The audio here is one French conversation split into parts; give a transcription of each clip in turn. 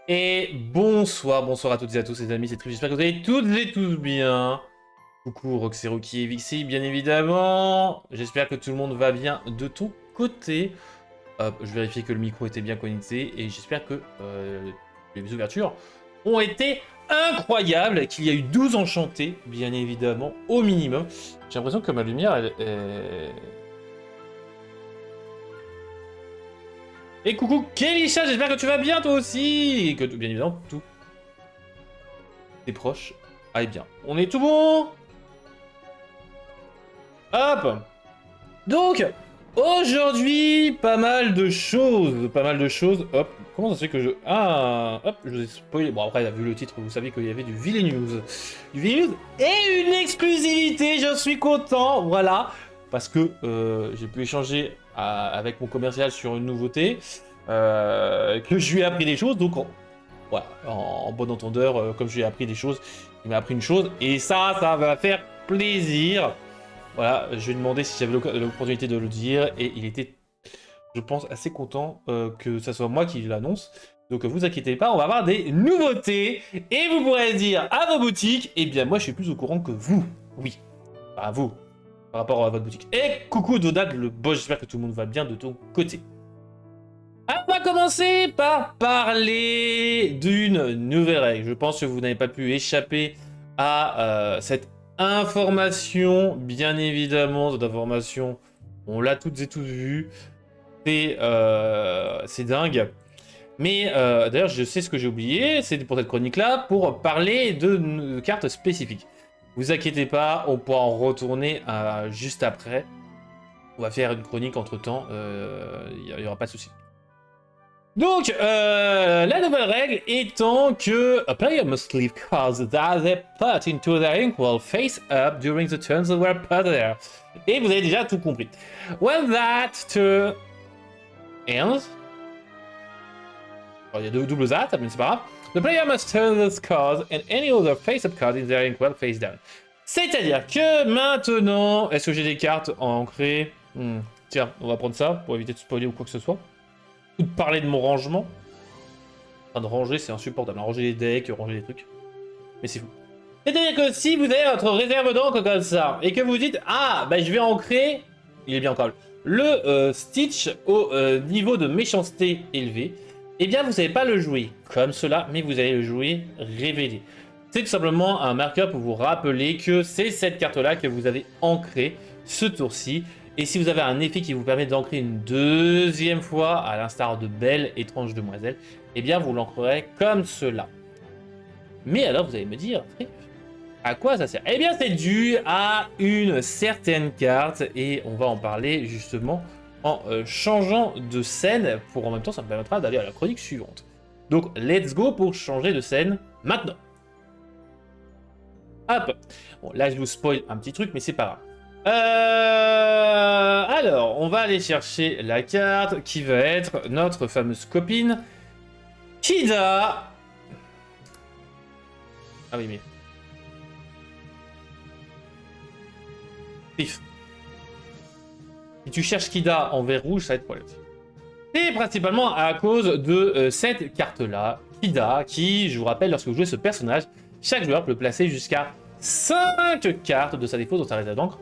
Et bonsoir à toutes et à tous les amis, c'est Trip, j'espère que vous allez toutes et tous bien. Coucou Roxeroki et Vixie, bien évidemment. J'espère que tout le monde va bien de ton côté. Hop, je vérifie que le micro était bien connecté et j'espère que les ouvertures ont été incroyables, qu'il y a eu 12 enchantés, bien évidemment, au minimum. J'ai l'impression que ma lumière, elle est... Et coucou Kélisha, j'espère que tu vas bien toi aussi. Et que bien évidemment, tout tes proches aillent bien. On est tout bon. Hop. Donc, aujourd'hui, pas mal de choses. Hop, comment ça se fait que je... Ah, hop, je vous ai spoilé. Bon, après, vu le titre, vous savez qu'il y avait du Villain News. Du Villain News et une exclusivité, je suis content, voilà. Parce que j'ai pu échanger avec mon commercial sur une nouveauté, que je lui ai appris des choses, donc voilà, en bon entendeur, comme je lui ai appris des choses, il m'a appris une chose, et ça va faire plaisir. Voilà, je lui ai demandé si j'avais l'opportunité de le dire, et il était, je pense, assez content que ça soit moi qui l'annonce. Donc vous inquiétez pas, on va avoir des nouveautés, et vous pourrez dire à vos boutiques, eh bien moi je suis plus au courant que vous. Oui, à vous, par rapport à votre boutique. Et coucou Donald le boss, j'espère que tout le monde va bien de ton côté. On va commencer par parler d'une nouvelle règle. Je pense que vous n'avez pas pu échapper à cette information, bien évidemment, cette information, on l'a toutes et tous vu, c'est dingue. Mais d'ailleurs, je sais ce que j'ai oublié, c'est pour cette chronique-là, pour parler de cartes spécifiques. Vous inquiétez pas, on pourra en retourner juste après. On va faire une chronique entre-temps, il n'y aura pas de souci. Donc, la nouvelle règle étant que a player must leave cards that they put into their ink while face up during the turns that were put there. Et vous avez déjà tout compris. When that turn ends, il y a deux doubles that, mais c'est pas grave. The player must turn those cards and any other face-up card in their ink while face down. C'est-à-dire que maintenant, est-ce que j'ai des cartes ancrées Tiens, on va prendre ça pour éviter de spoiler ou quoi que ce soit. Ou de parler de mon rangement. En train de ranger, c'est insupportable. Ranger les decks, ranger les trucs. Mais c'est fou. C'est-à-dire que si vous avez votre réserve d'encre comme ça, et que vous dites, ah, bah je vais ancrer, il est bien encore le Stitch au niveau de méchanceté élevé, eh bien vous n'allez pas le jouer comme cela, mais vous allez le jouer révélé. C'est tout simplement un marqueur pour vous rappeler que c'est cette carte-là que vous avez ancrée ce tour-ci. Et si vous avez un effet qui vous permet d'ancrer une deuxième fois, à l'instar de Belle étrange demoiselle, eh bien vous l'ancrerez comme cela. Mais alors vous allez me dire, à quoi ça sert? Eh bien c'est dû à une certaine carte, et on va en parler justement en changeant de scène, pour en même temps ça me permettra d'aller à la chronique suivante. Donc let's go pour changer de scène maintenant. Hop. Bon là je vous spoil un petit truc, mais c'est pas grave. Alors, on va aller chercher la carte qui va être notre fameuse copine, Kida. Ah oui, mais... Pif. Si tu cherches Kida en vert rouge, ça va être problématique. C'est principalement à cause de cette carte-là, Kida, qui, je vous rappelle, lorsque vous jouez ce personnage, chaque joueur peut placer jusqu'à 5 cartes de sa défaut dans sa réserve d'encre,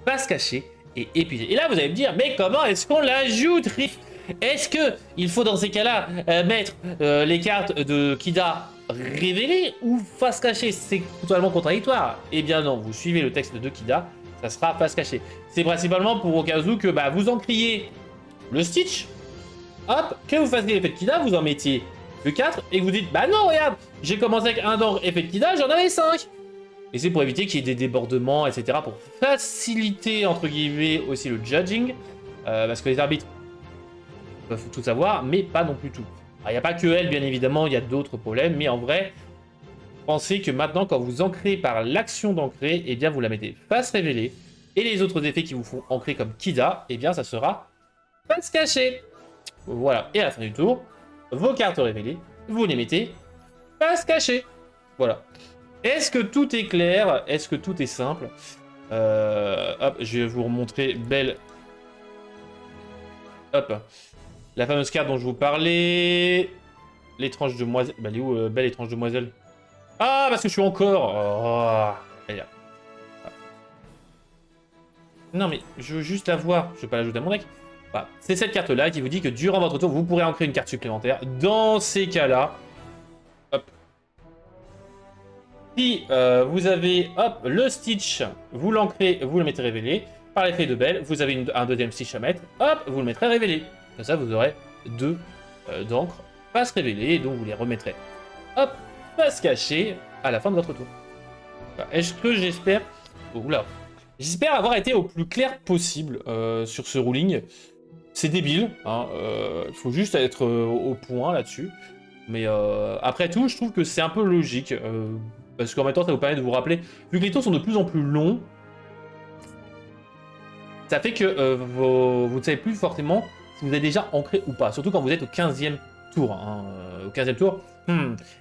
face cachée et épuisée. Et là, vous allez me dire, mais comment est-ce qu'on l'ajoute, Riff? Est-ce que il faut dans ces cas-là mettre les cartes de Kida révélées ou face cachée? C'est totalement contradictoire. Eh bien non, vous suivez le texte de Kida, ça sera face cachée. C'est principalement pour au cas où que bah, vous encriez le Stitch, hop, que vous fassiez l'effet de Kida, vous en mettiez que 4 et vous dites, bah non, regarde, j'ai commencé avec un d'encre effet de Kida, j'en avais 5. Et c'est pour éviter qu'il y ait des débordements, etc. Pour faciliter, entre guillemets, aussi le judging. Parce que les arbitres peuvent tout savoir, mais pas non plus tout. Il n'y a pas que elle, bien évidemment, il y a d'autres problèmes. Mais en vrai, pensez que maintenant, quand vous ancrez par l'action d'ancrer, eh bien, vous la mettez face révélée. Et les autres effets qui vous font ancrer comme Kida, eh bien, ça sera face cachée. Voilà. Et à la fin du tour, vos cartes révélées, vous les mettez face cachée. Voilà. Est-ce que tout est clair? Est-ce que tout est simple? Hop, je vais vous remontrer Belle. Hop. La fameuse carte dont je vous parlais. l'étrange demoiselle. Bah, elle est où, belle étrange demoiselle? Ah, parce que je suis encore. Oh. Elle est là. Non, mais je veux juste la voir. Je veux pas l'ajouter à mon deck. Voilà. C'est cette carte-là qui vous dit que durant votre tour, vous pourrez en créer une carte supplémentaire. Dans ces cas-là, hop. Si vous avez hop, le Stitch, vous l'ancrez, vous le mettez révélé. Par l'effet de Belle, vous avez un deuxième Stitch à mettre. Hop, vous le mettrez révélé. Comme ça, vous aurez deux d'encre face révélée. Donc, vous les remettrez. Hop, face cachée à la fin de votre tour. Est-ce que j'espère... Oula. J'espère avoir été au plus clair possible sur ce ruling. C'est débile, hein, faut juste être au point là-dessus. Mais après tout, je trouve que c'est un peu logique. Parce qu'en même temps, ça vous permet de vous rappeler, vu que les tours sont de plus en plus longs, ça fait que vous ne savez plus forcément si vous êtes déjà ancré ou pas. Surtout quand vous êtes au 15e tour. Hein, au 15e tour,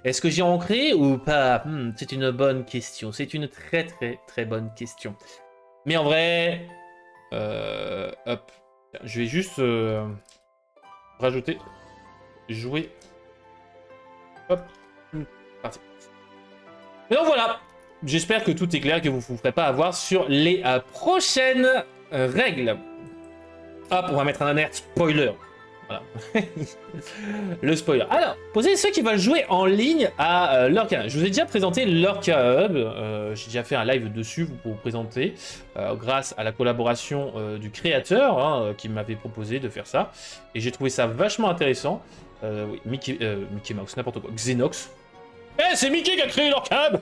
est-ce que j'ai ancré ou pas? C'est une bonne question. C'est une très très très bonne question. Mais en vrai, hop, je vais juste rajouter, jouer, hop, parti. Et donc voilà, j'espère que tout est clair, que vous ne vous ferez pas avoir sur les prochaines règles. Hop, on va mettre un alerte spoiler. Voilà. Le spoiler. Alors, posez ceux qui veulent jouer en ligne à Lurk. Je vous ai déjà présenté Lurk Hub. J'ai déjà fait un live dessus pour vous présenter, grâce à la collaboration du créateur hein, qui m'avait proposé de faire ça. Et j'ai trouvé ça vachement intéressant. Oui, Mickey Mouse, n'importe quoi. Xenox. Eh, c'est Mickey qui a créé Lurk Hub.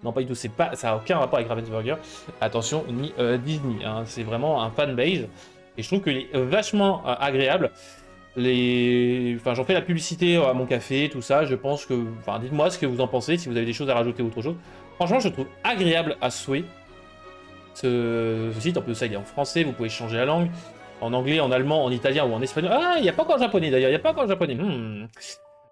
Non, pas du tout. Ça n'a aucun rapport avec Ravensburger. Attention, ni Disney. Hein, c'est vraiment un fanbase. Et je trouve qu'il est vachement agréable. Enfin, j'en fais la publicité à mon café, tout ça. Je pense que... Enfin, dites-moi ce que vous en pensez, si vous avez des choses à rajouter ou autre chose. Franchement, je trouve agréable à souhait. Ce site, en plus de ça, il est en français, vous pouvez changer la langue. En anglais, en allemand, en italien ou en espagnol. Ah, il n'y a pas encore en japonais d'ailleurs, il n'y a pas encore en japonais.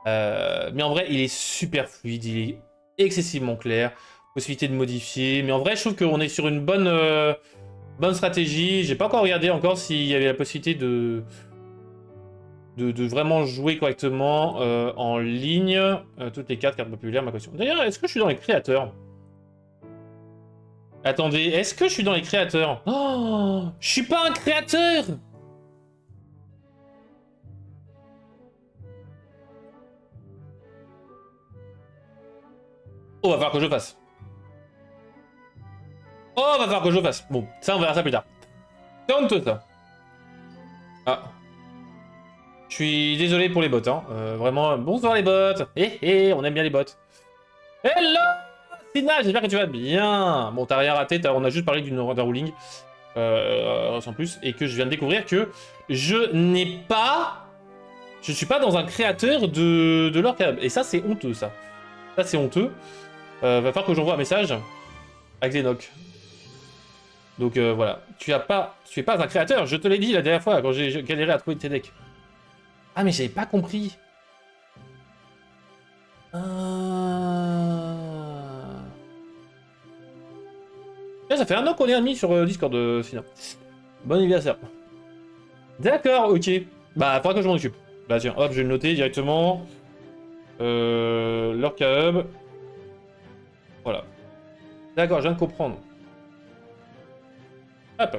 Mais en vrai, il est super fluide, il est excessivement clair. Possibilité de modifier. Mais en vrai, je trouve qu'on est sur une bonne stratégie. J'ai pas encore regardé encore s'il y avait la possibilité de vraiment jouer correctement en ligne. Toutes les cartes populaires, ma question. D'ailleurs, est-ce que je suis dans les créateurs? Attendez, est-ce que je suis dans les créateurs? Oh, je suis pas un créateur! Oh, va falloir que je fasse. Oh, va falloir que je fasse. Bon, ça, on verra ça plus tard. C'est honteux, ça. Ah. Je suis désolé pour les bots, hein. Vraiment, bonsoir les bots. On aime bien les bots. Hello Sina, j'espère que tu vas bien. Bon, t'as rien raté, on a juste parlé d'un ruling. Sans plus. Et que je viens de découvrir que je n'ai pas... Je suis pas dans un créateur de Lurk Hub. Et ça, c'est honteux, ça. Ça, c'est honteux. Va falloir que j'envoie un message à Xenoc. Donc voilà. Tu es pas un créateur, je te l'ai dit la dernière fois quand j'ai galéré à trouver tes decks. Ah mais j'avais pas compris. Là, ça fait un an qu'on est amis sur Discord, sinon. Bon anniversaire. D'accord, ok. Bah, faudra que je m'en occupe. Bah tiens, hop, je vais le noter directement. Lurk Hub. Voilà. D'accord, je viens de comprendre. Hop.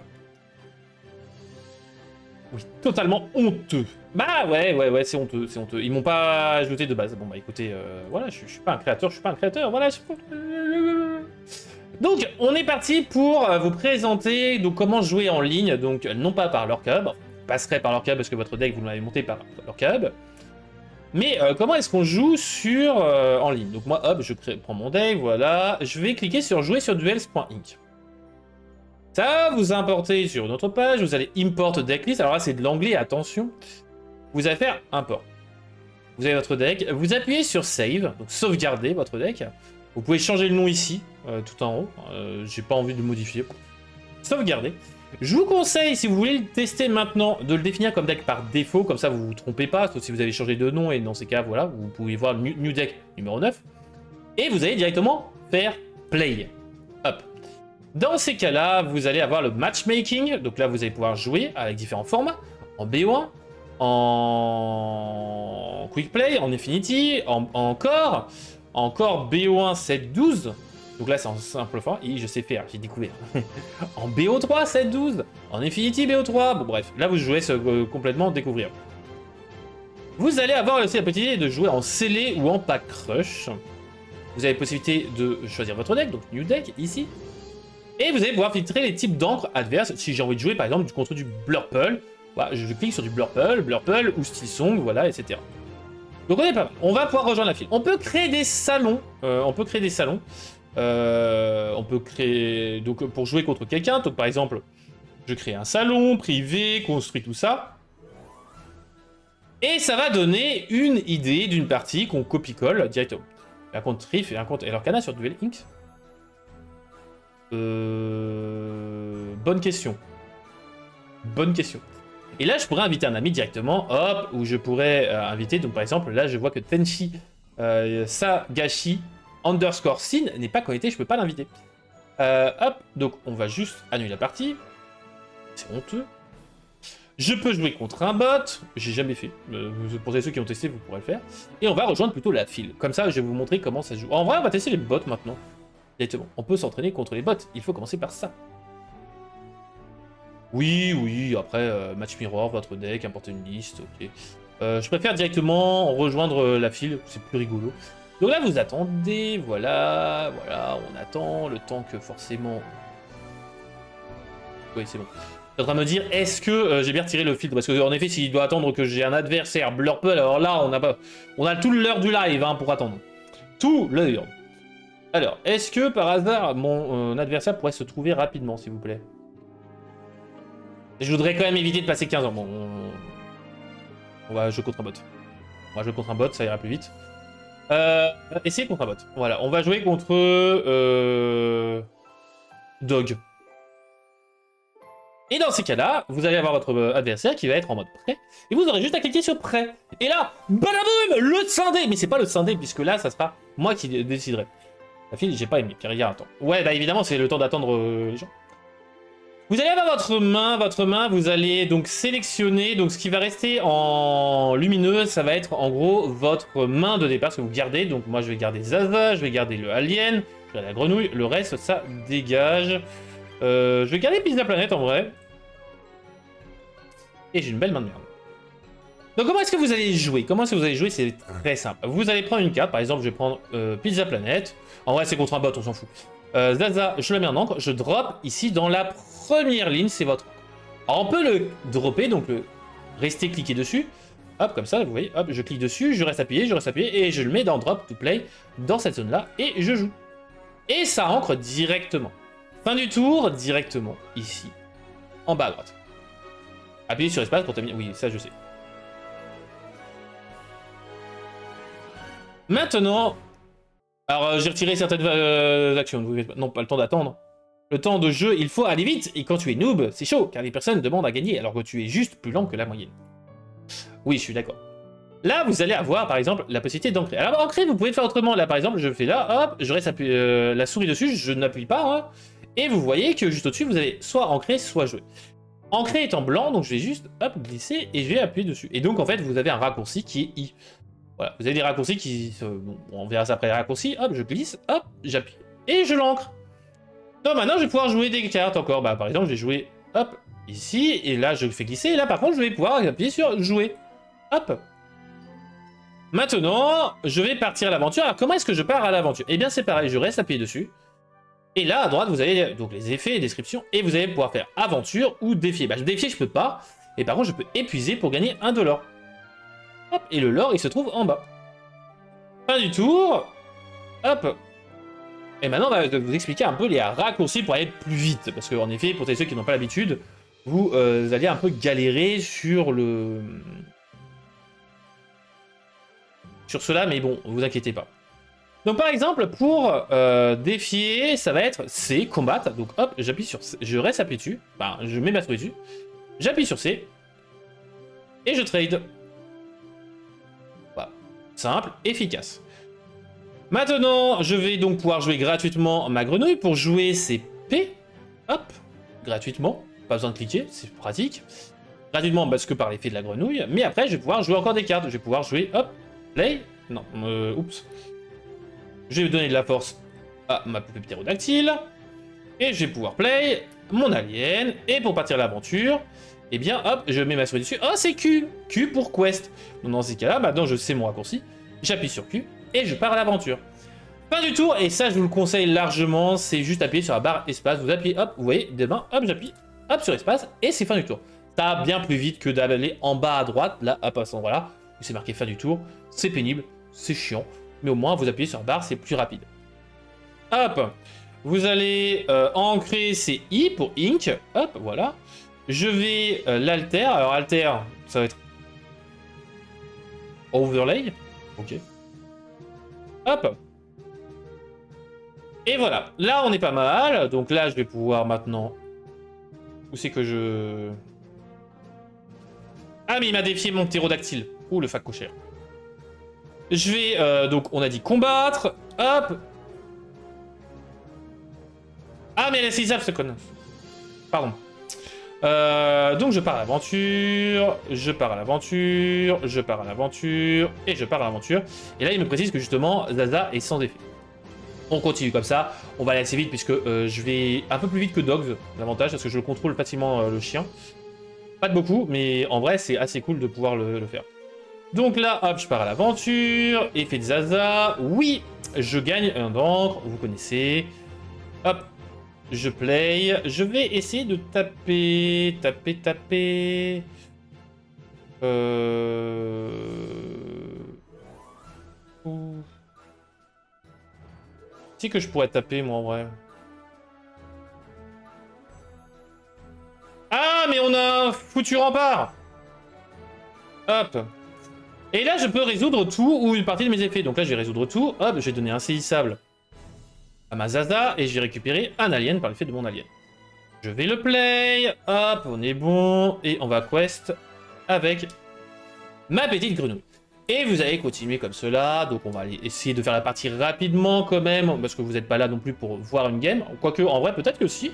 Oui, totalement honteux. Bah ouais, c'est honteux, c'est honteux. Ils m'ont pas ajouté de base. Bon bah écoutez, voilà, je suis pas un créateur, voilà. Donc, on est parti pour vous présenter donc, comment jouer en ligne, donc non pas par Lurk Hub, vous passerez par Lurk Hub parce que votre deck, vous l'avez monté par Lurk Hub, mais comment est-ce qu'on joue en ligne. Donc moi, hop, je prends mon deck, voilà, je vais cliquer sur jouer sur duels.inc. Ça, vous importez sur notre page, vous allez import decklist, alors là c'est de l'anglais, attention, vous allez faire import. Vous avez votre deck, vous appuyez sur save, donc sauvegarder votre deck. Vous pouvez changer le nom ici, tout en haut. J'ai pas envie de le modifier. Sauvegarder. Je vous conseille, si vous voulez le tester maintenant, de le définir comme deck par défaut, comme ça vous vous trompez pas, sauf si vous avez changé de nom, et dans ces cas, voilà, vous pouvez voir New Deck numéro 9. Et vous allez directement faire Play. Hop. Dans ces cas-là, vous allez avoir le matchmaking, donc là vous allez pouvoir jouer avec différents formats, en BO1, en quick play, en infinity, encore BO1 7-12. Donc là, c'est en simple format. Et je sais faire, j'ai découvert. En BO3 7-12, en infinity BO3. Bon, bref, là, vous jouez complètement découvrir. Vous allez avoir aussi la possibilité de jouer en scellé ou en pack crush. Vous avez la possibilité de choisir votre deck, donc new deck ici. Et vous allez pouvoir filtrer les types d'encre adverses. Si j'ai envie de jouer par exemple contre du Blurple, voilà, je clique sur du Blurple ou Steel Song, voilà, etc. Donc on est pas mal. On va pouvoir rejoindre la file. On peut créer des salons. On peut créer donc pour jouer contre quelqu'un. Donc par exemple, je crée un salon privé, construit tout ça. Et ça va donner une idée d'une partie qu'on copie-colle directement. Un compte Triff et un compte Elorcana sur Duel Inc. Bonne question. Bonne question. Et là, je pourrais inviter un ami directement, hop, ou je pourrais inviter, donc par exemple, là, je vois que Tenchi Sagashi underscore Sin n'est pas connecté, je peux pas l'inviter. Hop, donc on va juste annuler la partie. C'est honteux. Je peux jouer contre un bot, j'ai jamais fait. Pour ceux qui ont testé, vous pourrez le faire. Et on va rejoindre plutôt la file. Comme ça, je vais vous montrer comment ça se joue. En vrai, on va tester les bots maintenant. Directement. On peut s'entraîner contre les bots. Il faut commencer par ça. Oui, après, match mirror, votre deck, importer une liste, ok. Je préfère directement rejoindre la file, c'est plus rigolo. Donc là, vous attendez, voilà, on attend le temps que forcément... Oui, c'est bon. Je suis en train de me dire, est-ce que j'ai bien retiré le filtre? Parce que en effet, s'il doit attendre que j'ai un adversaire Blurple, alors là, on a tout l'heure du live hein, pour attendre. Tout l'heure. Alors, est-ce que par hasard, mon adversaire pourrait se trouver rapidement, s'il vous plaît? Je voudrais quand même éviter de passer 15 ans. Bon, on va jouer contre un bot. On va jouer contre un bot, ça ira plus vite. Essayez contre un bot. Voilà, on va jouer contre... Dog. Et dans ces cas-là, vous allez avoir votre adversaire qui va être en mode prêt. Et vous aurez juste à cliquer sur prêt. Et là, balaboum, le scindé. Mais c'est pas le scindé, puisque là, ça sera moi qui déciderai. La file, j'ai pas aimé. Puis regarde, attends. Ouais, bah évidemment, c'est le temps d'attendre les gens. Vous allez avoir votre main, vous allez donc sélectionner, donc ce qui va rester en lumineux, ça va être en gros votre main de départ, ce que vous gardez. Donc moi je vais garder Zaza, je vais garder le alien, je vais garder la grenouille, le reste ça dégage. Je vais garder Pizza Planet en vrai. Et j'ai une belle main de merde. Donc comment est-ce que vous allez jouer? Comment est-ce que vous allez jouer? C'est très simple. Vous allez prendre une carte, par exemple je vais prendre Pizza Planet. En vrai c'est contre un bot, on s'en fout. Zaza, je la mets en encre, je drop ici dans la première ligne, c'est votre... Alors on peut le dropper, donc le rester cliquer dessus. Hop, comme ça, vous voyez, hop, je clique dessus, je reste appuyé, et je le mets dans drop to play, dans cette zone-là, et je joue. Et ça ancre directement. Fin du tour, directement, ici, en bas à droite. Appuyez sur espace pour terminer. Oui, ça je sais. Maintenant... Alors, j'ai retiré certaines actions. Non, pas le temps d'attendre. Le temps de jeu, il faut aller vite. Et quand tu es noob, c'est chaud, car les personnes demandent à gagner, alors que tu es juste plus lent que la moyenne. Oui, je suis d'accord. Là, vous allez avoir, par exemple, la possibilité d'ancrer. Alors, ancrer, vous pouvez le faire autrement. Là, par exemple, je fais là, hop, je reste appuyé, la souris dessus, je n'appuie pas. Hein, et vous voyez que juste au-dessus, vous avez soit ancrer, soit jouer. Ancrer est en blanc, donc je vais juste, hop, glisser, et je vais appuyer dessus. Et donc, en fait, vous avez un raccourci qui est I. Voilà, vous avez des raccourcis qui... Bon, on verra ça après les raccourcis. Hop, je glisse, hop, j'appuie. Et je l'ancre. Donc maintenant, je vais pouvoir jouer des cartes encore. Bah, par exemple, je vais jouer, hop, ici. Et là, je fais glisser. Et là, par contre, je vais pouvoir appuyer sur jouer. Hop. Maintenant, je vais partir à l'aventure. Alors, comment est-ce que je pars à l'aventure? Eh bien, c'est pareil. Je reste appuyé dessus. Et là, à droite, vous avez donc les effets et descriptions. Et vous allez pouvoir faire aventure ou défier. Bah, défier, je peux pas. Et par contre, je peux épuiser pour gagner 1 $. Hop, et le lore, il se trouve en bas. Fin du tour. Hop. Et maintenant, on va vous expliquer un peu les raccourcis pour aller plus vite. Parce qu'en effet, pour ceux qui n'ont pas l'habitude, vous allez un peu galérer sur le... sur cela, mais bon, vous inquiétez pas. Donc par exemple, pour défier, ça va être C, combattre. Donc hop, j'appuie sur C, je reste appuyé dessus. Enfin, je mets ma souris dessus. J'appuie sur C. Et je trade. Voilà. Simple, efficace. Maintenant, je vais donc pouvoir jouer gratuitement ma grenouille. Pour jouer, c'est P. Hop, gratuitement. Pas besoin de cliquer, c'est pratique. gratuitement parce que par l'effet de la grenouille, mais après je vais pouvoir jouer encore des cartes. Je vais pouvoir jouer, hop, play, non, oups. Je vais donner de la force à ma poupée ptérodactyle, et je vais pouvoir play mon alien, et pour partir à l'aventure, eh bien hop, je mets ma souris dessus. Oh, c'est Q! Q pour quest. Donc dans ces cas-là, maintenant je sais mon raccourci, j'appuie sur Q, et je pars à l'aventure. Pas du tout, et ça je vous le conseille largement, c'est juste appuyer sur la barre espace, vous appuyez, hop, vous voyez, demain, hop, j'appuie, hop, sur espace, et c'est fin du tour. Ça va bien plus vite que d'aller en bas à droite, là, hop, à cet endroit-là, où c'est marqué fin du tour, c'est pénible, c'est chiant, mais au moins vous appuyez sur la barre, c'est plus rapide. Hop, vous allez ancrer, c'est I pour Ink, hop, voilà. Je vais l'alter, alors alter, ça va être overlay, ok. Hop. Et voilà, là on est pas mal, donc là je vais pouvoir maintenant... Où c'est que je... Ah mais il m'a défié mon ptérodactyle. Ouh le fac cochère. Je vais, donc on a dit combattre, hop. Ah mais elle est saisissable ce con. Pardon. Donc je pars à l'aventure, je pars à l'aventure, je pars à l'aventure, et je pars à l'aventure. Et là il me précise que justement Zaza est sans effet. On continue comme ça, on va aller assez vite puisque je vais un peu plus vite que Dogs, l'avantage, parce que je contrôle facilement le chien. Pas de beaucoup, mais en vrai c'est assez cool de pouvoir le faire. Donc là, hop, je pars à l'aventure, effet de Zaza, oui, je gagne un d'encre, vous connaissez. Hop, je play, je vais essayer de taper... C'est que je pourrais taper, moi, en vrai. Ah, mais on a un foutu rempart. Hop. Et là, je peux résoudre tout ou une partie de mes effets. Donc là, je vais résoudre tout. Hop, je vais donner un saisissable à ma Zaza et je vais récupérer un alien par l'effet de mon alien. Je vais le play. Hop, on est bon. Et on va quest avec ma petite grenouille. Et vous allez continuer comme cela, donc on va aller essayer de faire la partie rapidement quand même, parce que vous n'êtes pas là non plus pour voir une game, quoique en vrai peut-être que si.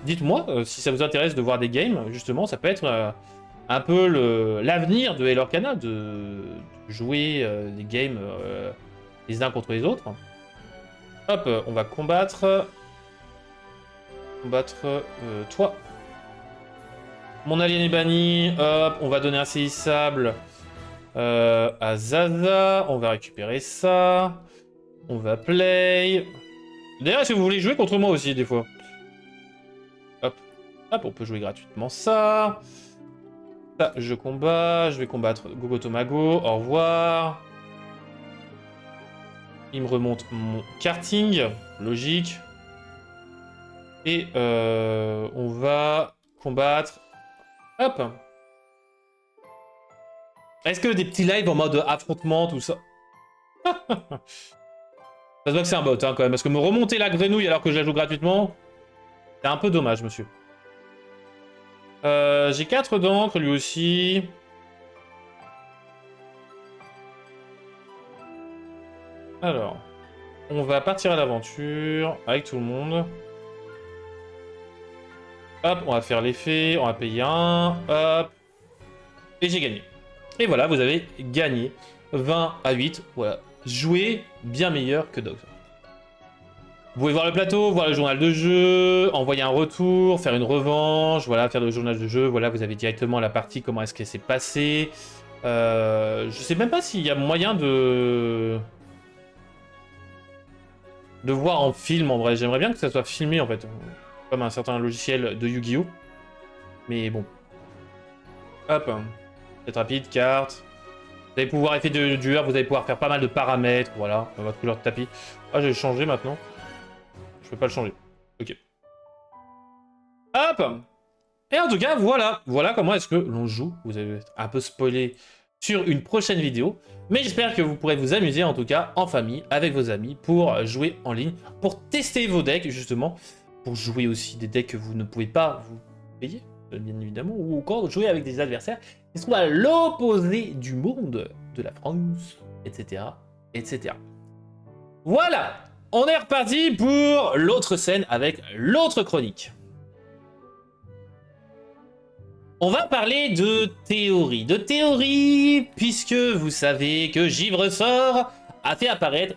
Dites-moi si ça vous intéresse de voir des games, justement ça peut être un peu l'avenir de Hello Arcana, de jouer des games les uns contre les autres. Hop, on va combattre toi. Mon alien est banni, hop, on va donner un saisissable à Zaza, on va récupérer ça, on va play. D'ailleurs, si vous voulez jouer contre moi aussi, des fois. Hop, hop, on peut jouer gratuitement ça. Ça, je vais combattre Gogo Tomago, au revoir. Il me remonte mon karting, logique. Et on va combattre... Hop. Est-ce que des petits lives en mode affrontement, tout ça? Ça se voit que c'est un bot, hein, quand même. Parce que me remonter la grenouille alors que je la joue gratuitement, c'est un peu dommage, monsieur. J'ai 4 d'encre, lui aussi. Alors, on va partir à l'aventure avec tout le monde. Hop, on va faire l'effet, on va payer un, hop. Et j'ai gagné. Et voilà, vous avez gagné 20 à 8. Voilà, jouez bien meilleur que Dogs. Vous pouvez voir le plateau, voir le journal de jeu, envoyer un retour, faire une revanche, voilà, faire le journal de jeu. Voilà, vous avez directement la partie, comment est-ce qu'elle s'est passée. Je sais même pas s'il y a moyen de voir en film, en vrai. J'aimerais bien que ça soit filmé, en fait. Comme un certain logiciel de Yu-Gi-Oh! Mais bon. Hop. C'est rapide, carte. Vous allez pouvoir effet de dueur, vous allez pouvoir faire pas mal de paramètres, voilà, dans votre couleur de tapis. Ah, je vais le changer maintenant. Je peux pas le changer. Ok. Hop. Et en tout cas, voilà. Voilà comment est-ce que l'on joue. Vous avez un peu spoilé sur une prochaine vidéo. Mais j'espère que vous pourrez vous amuser, en tout cas, en famille, avec vos amis, pour jouer en ligne, pour tester vos decks, justement, pour jouer aussi des decks que vous ne pouvez pas vous payer, bien évidemment, ou encore jouer avec des adversaires qui se trouvent à l'opposé du monde de la France, etc., etc. Voilà, on est reparti pour l'autre scène avec l'autre chronique. On va parler de théorie. De théorie, puisque vous savez que Givresort a fait apparaître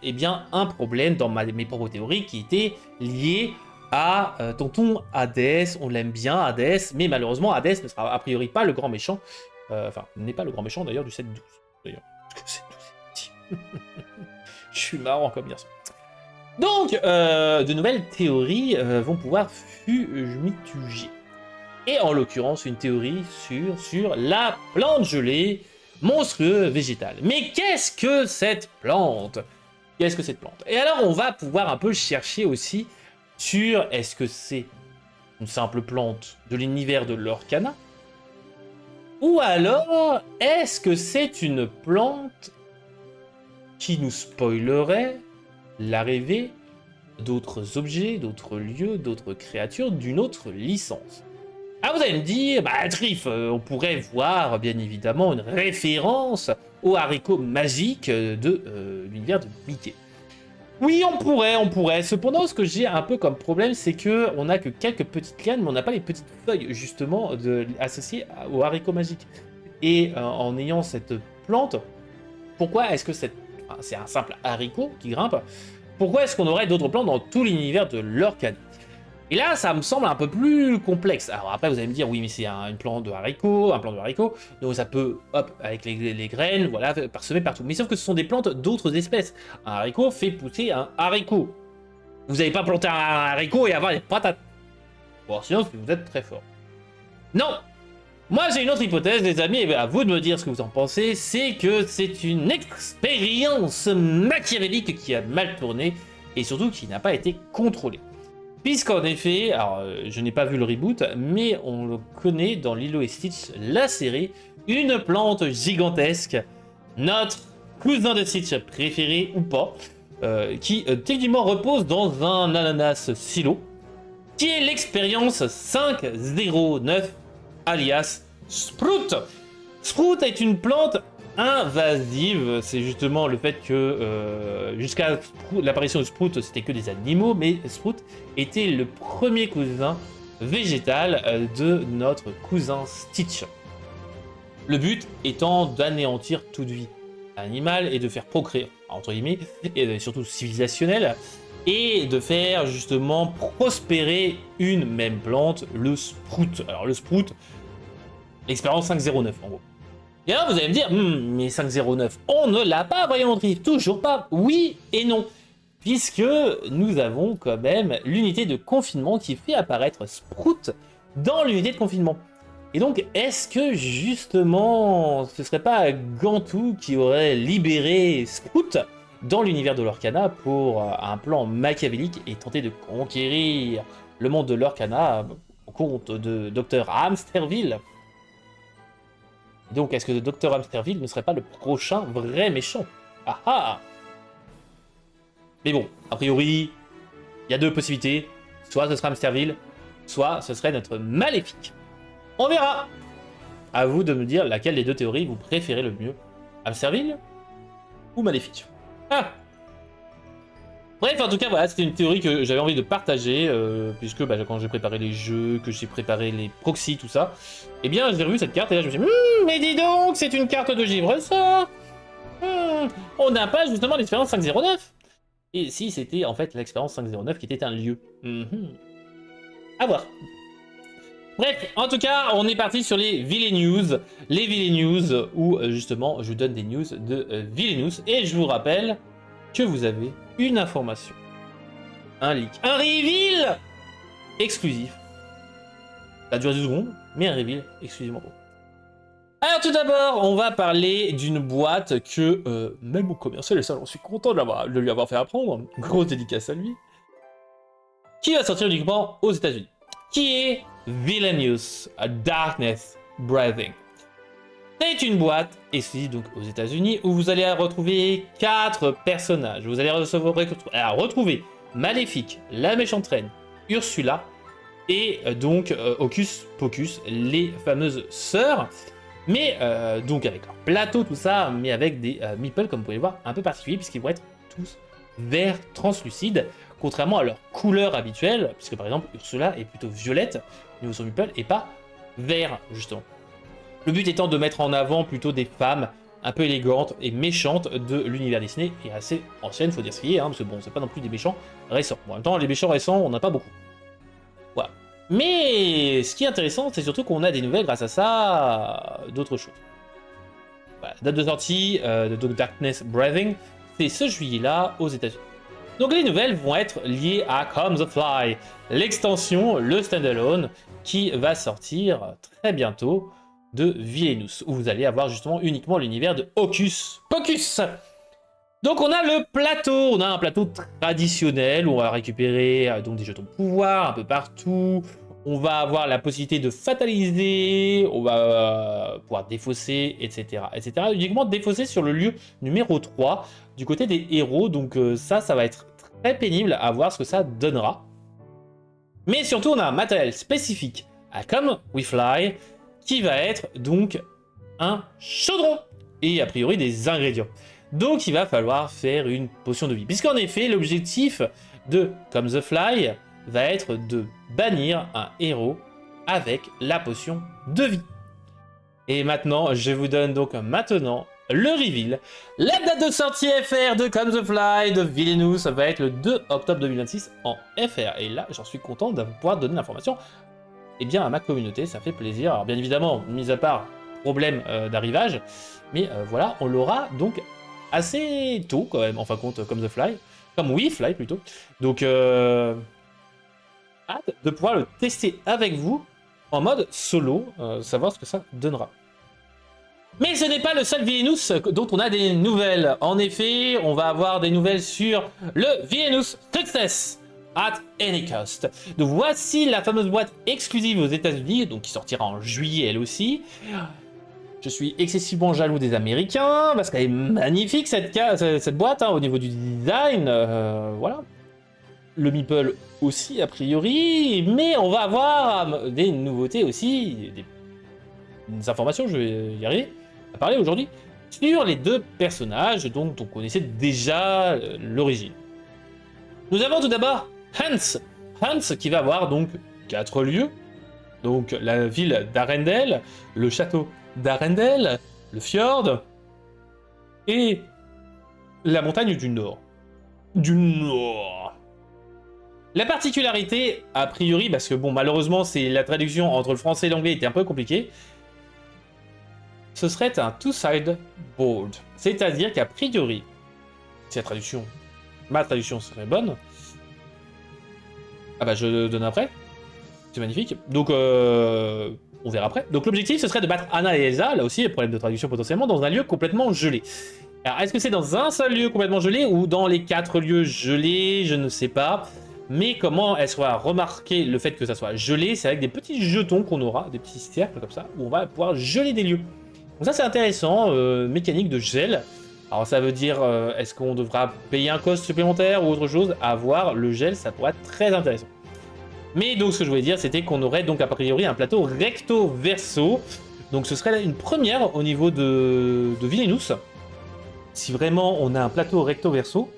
un problème dans mes propres théories qui était lié à tonton Hadès. On l'aime bien, Hadès, mais malheureusement, Hadès ne sera a priori pas le grand méchant. Enfin, n'est pas le grand méchant d'ailleurs du 7-12. D'ailleurs, parce que c'est 12. Je suis marrant comme garçon. Donc, de nouvelles théories vont pouvoir fumifuger. Et en l'occurrence, une théorie sur la plante gelée monstrueux végétale. Mais qu'est-ce que cette plante? Qu'est-ce que cette plante? Et alors, on va pouvoir un peu chercher aussi sur est-ce que c'est une simple plante de l'univers de l'Orcana? Ou alors, est-ce que c'est une plante qui nous spoilerait l'arrivée d'autres objets, d'autres lieux, d'autres créatures d'une autre licence? Ah, vous allez me dire, bah Triff, on pourrait voir bien évidemment une référence aux haricots magiques de l'univers de Mickey. Oui, on pourrait. Cependant, ce que j'ai un peu comme problème, c'est que on a que quelques petites lianes, mais on n'a pas les petites feuilles justement associées aux haricots magiques. Et en ayant cette plante, pourquoi est-ce que c'est un simple haricot qui grimpe? Pourquoi est-ce qu'on aurait d'autres plantes dans tout l'univers de l'Orcana? Et là, ça me semble un peu plus complexe. Alors après, vous allez me dire, oui, mais c'est une plante de haricot, donc ça peut, hop, avec les graines, voilà, parsemer partout. Mais sauf que ce sont des plantes d'autres espèces. Un haricot fait pousser un haricot. Vous n'allez pas planter un haricot et avoir des patates. Bon, sinon, vous êtes très fort. Non! Moi, j'ai une autre hypothèse, les amis, et à vous de me dire ce que vous en pensez, c'est que c'est une expérience machiavélique qui a mal tourné, et surtout qui n'a pas été contrôlée. Puisqu'en effet, alors je n'ai pas vu le reboot, mais on le connaît dans Lilo et Stitch, la série, une plante gigantesque, notre cousin de Stitch préféré ou pas, qui techniquement repose dans un ananas silo, qui est l'expérience 509, alias Sprout. Sprout est une plante invasive, c'est justement le fait que jusqu'à l'apparition de Sprout, c'était que des animaux, mais Sprout était le premier cousin végétal de notre cousin Stitch. Le but étant d'anéantir toute vie animale et de faire procréer, entre guillemets, et surtout civilisationnelle, et de faire justement prospérer une même plante, le Sprout. Alors le Sprout, l'expérience 509 en gros. Et alors vous allez me dire, mais 509, on ne l'a pas, voyons Triff, toujours pas. Oui et non, puisque nous avons quand même l'unité de confinement qui fait apparaître Sprout dans l'unité de confinement. Et donc, est-ce que justement, ce serait pas Gantu qui aurait libéré Sprout dans l'univers de l'Orcana pour un plan machiavélique et tenter de conquérir le monde de l'Orcana au compte de Dr. Hamsterville? Donc, est-ce que le Dr. Hamsterville ne serait pas le prochain vrai méchant? Ah ah! Mais bon, a priori, il y a deux possibilités. Soit ce sera Hamsterville, soit ce serait notre Maléfique. On verra! À vous de me dire laquelle des deux théories vous préférez le mieux. Hamsterville ou Maléfique? Ah! Bref, en tout cas, voilà, c'était une théorie que j'avais envie de partager, puisque quand j'ai préparé les jeux, que j'ai préparé les proxys, tout ça, eh bien, j'ai revu cette carte et là, je me suis dit, mais dis donc, c'est une carte de Givresort. On n'a pas justement l'expérience 509. Et si c'était en fait l'expérience 509 qui était un lieu. À voir. Bref, en tout cas, on est parti sur les Villain News. Les Villain News, où justement, je vous donne des news de Villain News. Et je vous rappelle que vous avez une information, un leak, un reveal exclusif. Ça a duré 2 secondes, mais un reveal exclusivement pour. Alors tout d'abord, on va parler d'une boîte que même au commercial, et ça j'en suis content de lui avoir fait apprendre, grosse dédicace à lui, qui va sortir uniquement aux États-Unis, qui est Villainous Darkness Breathing. C'est une boîte exclusive donc aux États-Unis où vous allez retrouver 4 personnages. Vous allez retrouver Maléfique, la méchante reine, Ursula et donc Hocus Pocus, les fameuses sœurs. Mais donc avec leur plateau, tout ça, mais avec des meeples comme vous pouvez le voir un peu particuliers puisqu'ils vont être tous vert translucide, contrairement à leur couleur habituelle, puisque par exemple Ursula est plutôt violette au niveau de son meeple et pas vert justement. Le but étant de mettre en avant plutôt des femmes un peu élégantes et méchantes de l'univers Disney, et assez anciennes, faut dire ce qui est, hein, parce que bon, c'est pas non plus des méchants récents. Bon, en même temps, les méchants récents, on n'a pas beaucoup. Voilà. Mais ce qui est intéressant, c'est surtout qu'on a des nouvelles grâce à ça, d'autres choses. Voilà, date de sortie de Darkness Breathing, c'est ce juillet-là aux États-Unis. Donc les nouvelles vont être liées à Come the Fly, l'extension, le standalone, qui va sortir très bientôt de Villainous, où vous allez avoir justement uniquement l'univers de Hocus Pocus. Donc on a le plateau, on a un plateau traditionnel où on va récupérer donc des jetons de pouvoir un peu partout. On va avoir la possibilité de fataliser, on va pouvoir défausser, etc., etc. Uniquement défausser sur le lieu numéro 3 du côté des héros. Donc ça va être très pénible à voir ce que ça donnera. Mais surtout, on a un matériel spécifique à Come We Fly qui va être donc un chaudron et a priori des ingrédients. Donc il va falloir faire une potion de vie. Puisqu'en effet, l'objectif de Come the Fly va être de bannir un héros avec la potion de vie. Et maintenant, je vous donne donc maintenant le reveal. La date de sortie FR de Come the Fly de Villainous, ça va être le 2 octobre 2026 en FR. Et là, j'en suis content de pouvoir donner l'information à ma communauté, ça fait plaisir. Alors bien évidemment, mis à part problème d'arrivage, mais voilà, on l'aura donc assez tôt quand même, en fin de compte, comme The Fly, comme We Fly plutôt. Donc, hâte de pouvoir le tester avec vous en mode solo, savoir ce que ça donnera. Mais ce n'est pas le seul Villainous dont on a des nouvelles. En effet, on va avoir des nouvelles sur le Villainous Success at any cost. Donc voici la fameuse boîte exclusive aux États-Unis, donc qui sortira en juillet elle aussi. Je suis excessivement jaloux des Américains parce qu'elle est magnifique cette boîte hein, au niveau du design. Voilà. Le meeple aussi a priori, mais on va avoir des nouveautés aussi, des informations, je vais y arriver à parler aujourd'hui, sur les deux personnages dont on connaissait déjà l'origine. Nous avons tout d'abord Hans qui va avoir donc 4 lieux, donc la ville d'Arendelle, le château d'Arendelle, le fjord et la montagne du Nord. La particularité, a priori, parce que bon, malheureusement, c'est la traduction entre le français et l'anglais était un peu compliquée, ce serait un two-side board. C'est-à-dire qu'a priori, si ma traduction serait bonne, ah bah je donne après, c'est magnifique, donc on verra après. Donc l'objectif, ce serait de battre Anna et Elsa, là aussi, problème de traduction potentiellement, dans un lieu complètement gelé. Alors, est-ce que c'est dans un seul lieu complètement gelé ou dans les 4 lieux gelés? Je ne sais pas. Mais comment elle sera remarquée le fait que ça soit gelé, c'est avec des petits jetons qu'on aura, des petits cercles comme ça, où on va pouvoir geler des lieux. Donc ça c'est intéressant, mécanique de gel. Alors ça veut dire, est-ce qu'on devra payer un cost supplémentaire ou autre chose? À voir, le gel ça pourrait être très intéressant. Mais donc ce que je voulais dire, c'était qu'on aurait donc a priori un plateau recto-verso. Donc ce serait une première au niveau de Villainous. Si vraiment on a un plateau recto-verso.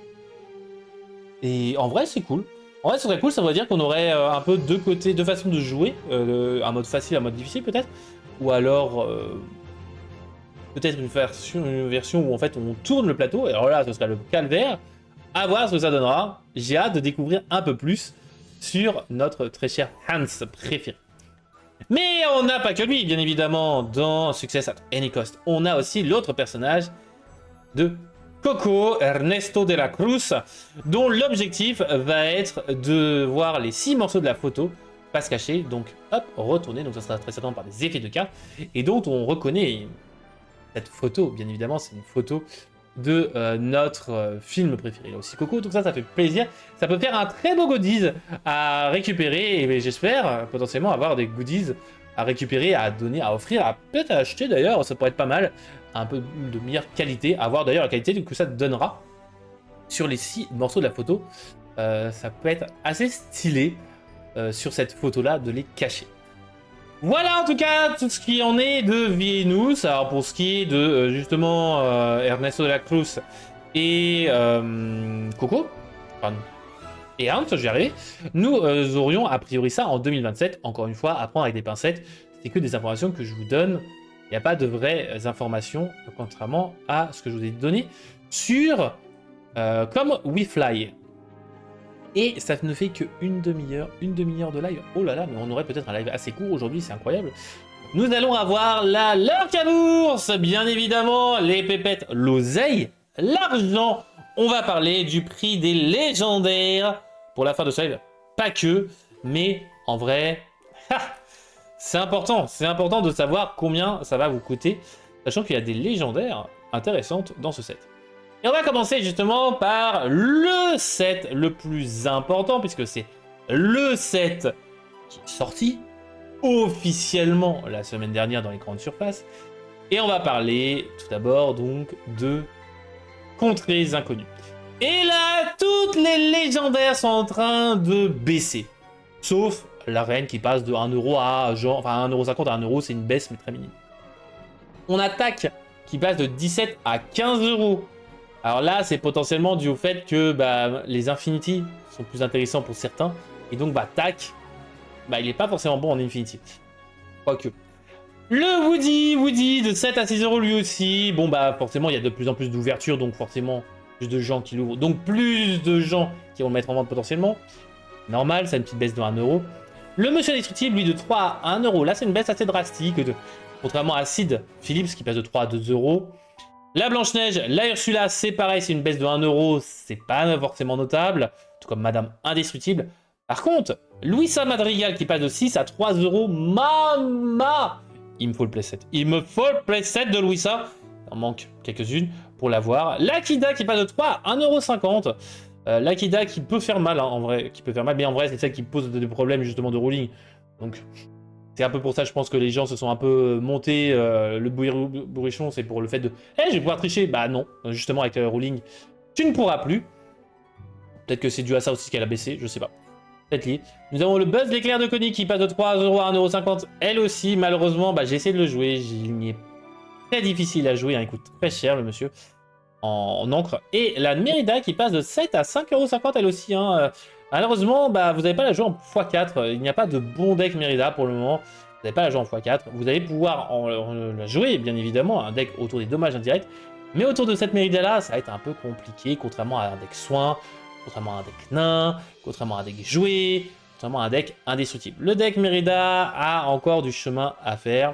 Et en vrai c'est cool. En vrai, ce serait cool, ça voudrait dire qu'on aurait un peu deux façons de jouer, un mode facile, un mode difficile peut-être, ou alors peut-être une version où en fait on tourne le plateau, et alors là ce serait le calvaire, à voir ce que ça donnera. J'ai hâte de découvrir un peu plus sur notre très cher Hans préféré. Mais on n'a pas que lui, bien évidemment, dans Success at Any Cost. On a aussi l'autre personnage de Coco, Ernesto de la Cruz, dont l'objectif va être de voir les 6 morceaux de la photo face cachée, donc hop, retourner, donc ça sera très certainement par des effets de cas, et dont on reconnaît cette photo, bien évidemment, c'est une photo de notre film préféré, là aussi Coco, donc ça fait plaisir, ça peut faire un très beau goodies à récupérer, et j'espère potentiellement avoir des goodies à récupérer, à donner, à offrir, à peut-être acheter d'ailleurs, ça pourrait être pas mal, un peu de meilleure qualité, à voir d'ailleurs la qualité que ça donnera sur les 6 morceaux de la photo. Ça peut être assez stylé sur cette photo là de les cacher. Voilà en tout cas tout ce qui en est de Villainous. Alors pour ce qui est de justement Ernesto de la Cruz et Coco, pardon, et Hans, j'y arrivé, nous aurions a priori ça en 2027. Encore une fois, à prendre avec des pincettes, c'est que des informations que je vous donne Il n'y a pas de vraies informations, contrairement à ce que je vous ai donné sur comme WeFly. Et ça ne fait qu'une demi-heure de live. Oh là là, mais on aurait peut-être un live assez court aujourd'hui, c'est incroyable. Nous allons avoir la Lurk à bourse, bien évidemment, les pépettes, l'oseille, l'argent. On va parler du prix des légendaires pour la fin de ce live. Pas que, mais en vrai, c'est important de savoir combien ça va vous coûter, sachant qu'il y a des légendaires intéressantes dans ce set. Et on va commencer justement par le set le plus important, puisque c'est le set qui est sorti officiellement la semaine dernière dans les grandes surfaces. Et on va parler tout d'abord donc de Contrées Inconnues. Et là, toutes les légendaires sont en train de baisser. Sauf la reine qui passe de 1€ à genre, enfin 1,50€ à 1€, c'est une baisse mais très minime. On attaque qui passe de 17 à 15€. Alors là, c'est potentiellement dû au fait que les Infinity sont plus intéressants pour certains. Et donc, tac, il n'est pas forcément bon en Infinity. Quoique. Le Woody de 7 à 6€ lui aussi. Bon, forcément, il y a de plus en plus d'ouverture, donc forcément, plus de gens qui l'ouvrent. Donc, plus de gens qui vont le mettre en vente potentiellement. Normal, c'est une petite baisse de 1€. Le Monsieur Indestructible, lui, de 3 à 1€. Là, c'est une baisse assez drastique. Contrairement à Sid Phillips, qui passe de 3 à 2€. La Blanche-Neige, la Ursula, c'est pareil, c'est une baisse de 1€, c'est pas forcément notable, tout comme Madame Indestructible. Par contre, Luisa Madrigal qui passe de 6 à 3€, mama! Il me faut le playset. Il me faut le playset de Luisa. Il en manque quelques-unes pour l'avoir. L'Akida qui passe de 3 à 1,50€. L'Akida qui peut faire mal, en vrai, mais en vrai, c'est celle qui pose des problèmes justement de rolling. Donc, c'est un peu pour ça, je pense que les gens se sont un peu montés le bourrichon, c'est pour le fait de « je vais pouvoir tricher !» Bah non, justement avec Rolling, tu ne pourras plus. Peut-être que c'est dû à ça aussi qu'elle a baissé, je sais pas. Peut-être lié. Nous avons le Buzz l'éclair de Connie qui passe de 3€ à 1,50€. Elle aussi, malheureusement, j'ai essayé de le jouer. Il est très difficile à jouer, hein. Il coûte très cher le monsieur en encre. Et la Mérida qui passe de 7 à 5,50€ elle aussi, hein. Malheureusement, vous n'avez pas la jouer en x4. Il n'y a pas de bon deck Mérida pour le moment. Vous n'avez pas la jouer en x4. Vous allez pouvoir la jouer, bien évidemment, un deck autour des dommages indirects. Mais autour de cette Mérida-là, ça va être un peu compliqué, contrairement à un deck soin, contrairement à un deck nain, contrairement à un deck joué, contrairement à un deck indestructible. Le deck Mérida a encore du chemin à faire.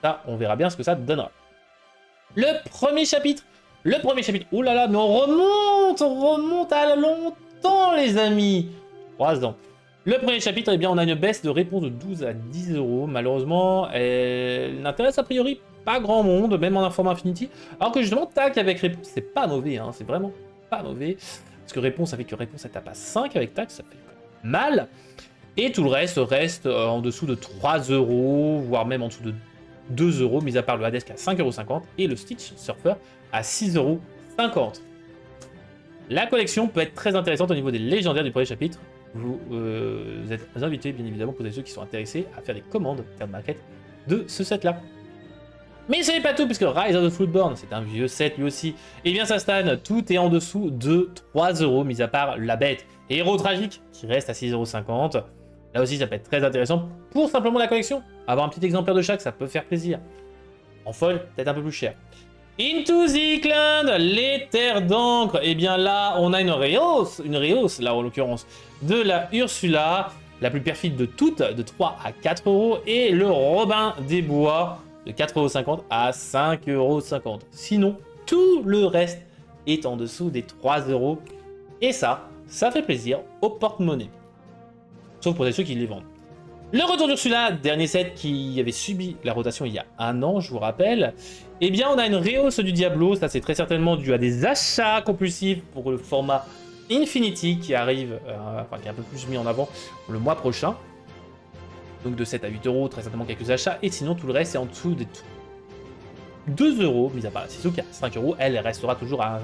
Ça, on verra bien ce que ça donnera. Le premier chapitre. Ouh là là, mais on remonte à longtemps, les amis. 3 ans. Le premier chapitre, eh bien, on a une baisse de réponse de 12 à 10€. Malheureusement, elle n'intéresse a priori pas grand monde, même en Inform Infinity. Alors que justement, tac, avec réponse, c'est pas mauvais, hein, c'est vraiment pas mauvais. Parce que réponse, avec réponse, elle tape à 5 avec tac, ça fait mal. Et tout le reste en dessous de 3€, voire même en dessous de 2€, mis à part le Hades qui est à 5,50€ et le Stitch Surfer à 6,50€. La collection peut être très intéressante au niveau des légendaires du premier chapitre. Vous êtes invités, bien évidemment, pour ceux qui sont intéressés à faire des commandes card market de ce set-là. Mais ce n'est pas tout, puisque Rise of the Floodborn, c'est un vieux set lui aussi. Et bien ça Stan, tout est en dessous de 3€, mis à part la bête. Et Héros Tragique, qui reste à 6,50€. Là aussi, ça peut être très intéressant pour simplement la collection. Avoir un petit exemplaire de chaque, ça peut faire plaisir. En foil, peut-être un peu plus cher. Into the Ecland, les terres d'encre. Et bien là, on a une rehausse, là en l'occurrence, de la Ursula, la plus perfide de toutes, de 3 à 4€. Et le Robin des Bois, de 4,50€ à 5,50€. Sinon, tout le reste est en dessous des 3€. Et ça fait plaisir au porte-monnaie. Sauf pour ceux qui les vendent. Le retour d'Ursula, dernier set qui avait subi la rotation il y a 1 an, je vous rappelle. Eh bien, on a une rehausse du Diablo. Ça, c'est très certainement dû à des achats compulsifs pour le format Infinity qui arrive, qui est un peu plus mis en avant le mois prochain. Donc de 7 à 8€, très certainement quelques achats. Et sinon, tout le reste est en dessous des 2€, mis à part la Sisu qui est à 5€. Elle restera toujours à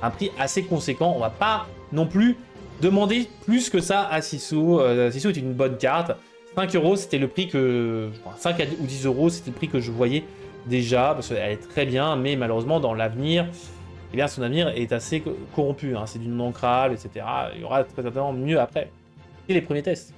un prix assez conséquent. On va pas non plus demander plus que ça à Sisu. Sisu est une bonne carte. 5€, c'était le prix que... Enfin, 5 ou 10€, c'était le prix que je voyais déjà, parce qu'elle est très bien, mais malheureusement, dans l'avenir, eh bien, son avenir est assez corrompu. Hein. C'est du non-cral, etc. Il y aura très certainement mieux après. C'est les premiers tests.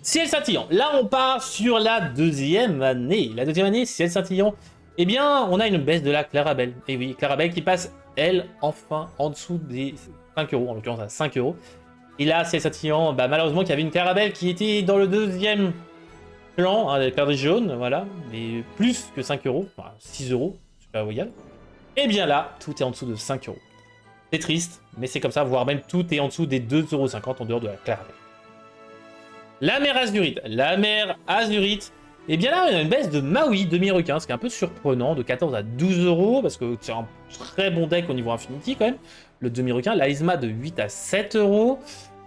Ciel scintillant. Là, on part sur la deuxième année. La deuxième année, ciel scintillant. Eh bien, on a une baisse de la Clarabelle. Et oui, Clarabelle qui passe, elle, enfin, en dessous des 5 euros. En l'occurrence, à 5 euros. Et là, ciel scintillant, bah, malheureusement, il y avait une Clarabelle qui était dans le deuxième plan, hein, avec des jaunes, voilà. Mais plus que 5 euros. Enfin, 6 euros. Super égal. Et bien là, tout est en dessous de 5 euros. C'est triste, mais c'est comme ça, voire même tout est en dessous des 2,50 € en dehors de la Clarabelle. La mer Azurite. La mer Azurite. Et bien là, on a une baisse de Maui, demi-requin, ce qui est un peu surprenant, de 14 à 12 euros, parce que c'est un très bon deck au niveau Infinity quand même. Le demi-requin. La Isma de 8 à 7 euros.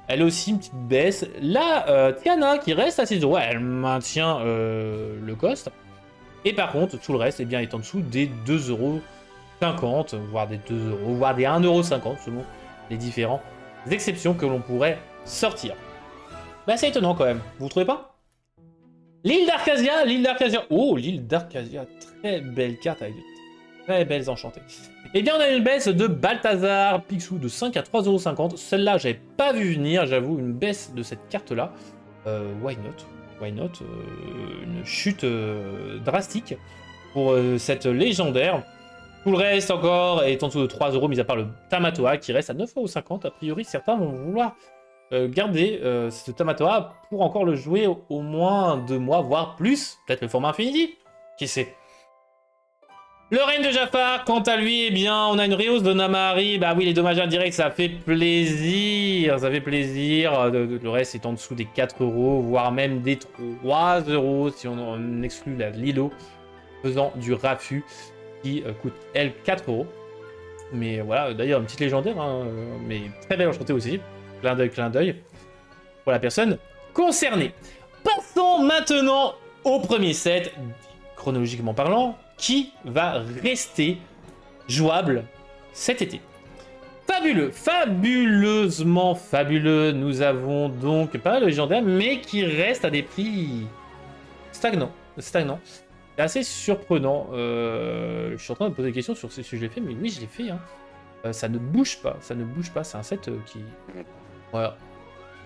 Elle a aussi une petite baisse. La Tiana qui reste à 6 euros. Elle maintient le cost. Et par contre, tout le reste eh bien, est en dessous des 2,50 €, voire des 2 €, voire des 1,50 € selon les différentes exceptions que l'on pourrait sortir. Bah c'est étonnant quand même, vous trouvez pas? L'île d'Arcasia, l'île d'Arcasia. Oh, l'île d'Arcasia, très belle carte avec de très belles enchantées. Eh bien, on a une baisse de Balthazar Picsou de 5 à 3,50 €. Celle-là, j'avais pas vu venir, j'avoue, une baisse de cette carte-là. Why not? Why not? Une chute drastique pour cette légendaire. Tout le reste encore est en dessous de 3 €, mis à part le Tamatoa qui reste à 9,50 €. A priori, certains vont vouloir garder ce Tamatoa pour encore le jouer au moins 2 mois, voire plus. Peut-être le format Infinity. Qui sait? Le règne de Jafar, quant à lui, eh bien, on a une rehausse de Namahari. Bah oui, les dommages indirects, ça fait plaisir. Ça fait plaisir. Le reste est en dessous des 4 €, voire même des 3 € si on exclut la Lilo, faisant du Rafu, qui coûte, elle, 4 €. Mais voilà, d'ailleurs, une petite légendaire, hein, mais très belle enchantée aussi. Clin d'œil pour la personne concernée. Passons maintenant au premier set, chronologiquement parlant, qui va rester jouable cet été. Fabuleux, fabuleusement fabuleux. Nous avons donc pas le légendaire, mais qui reste à des prix stagnants. C'est assez surprenant. Je suis en train de me poser des questions sur si je l'ai fait, mais oui, je l'ai fait. Hein. Ça ne bouge pas, C'est un set qui... Voilà.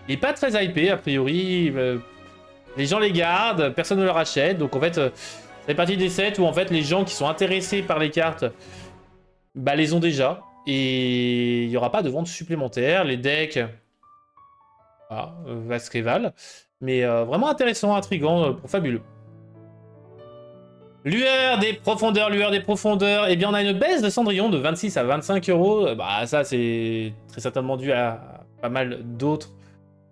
Il n'est pas très hypé, a priori. Les gens les gardent, personne ne le rachète. Donc en fait, ça fait partie des sets où en fait les gens qui sont intéressés par les cartes bah, les ont déjà. Et il n'y aura pas de vente supplémentaire. Les decks... Voilà, Vasqueval. Mais vraiment intéressant, intriguant pour Fabuleux. Lueur des profondeurs. Eh bien, on a une baisse de Cendrillon de 26 à 25 €. Bah, ça, c'est très certainement dû à pas mal d'autres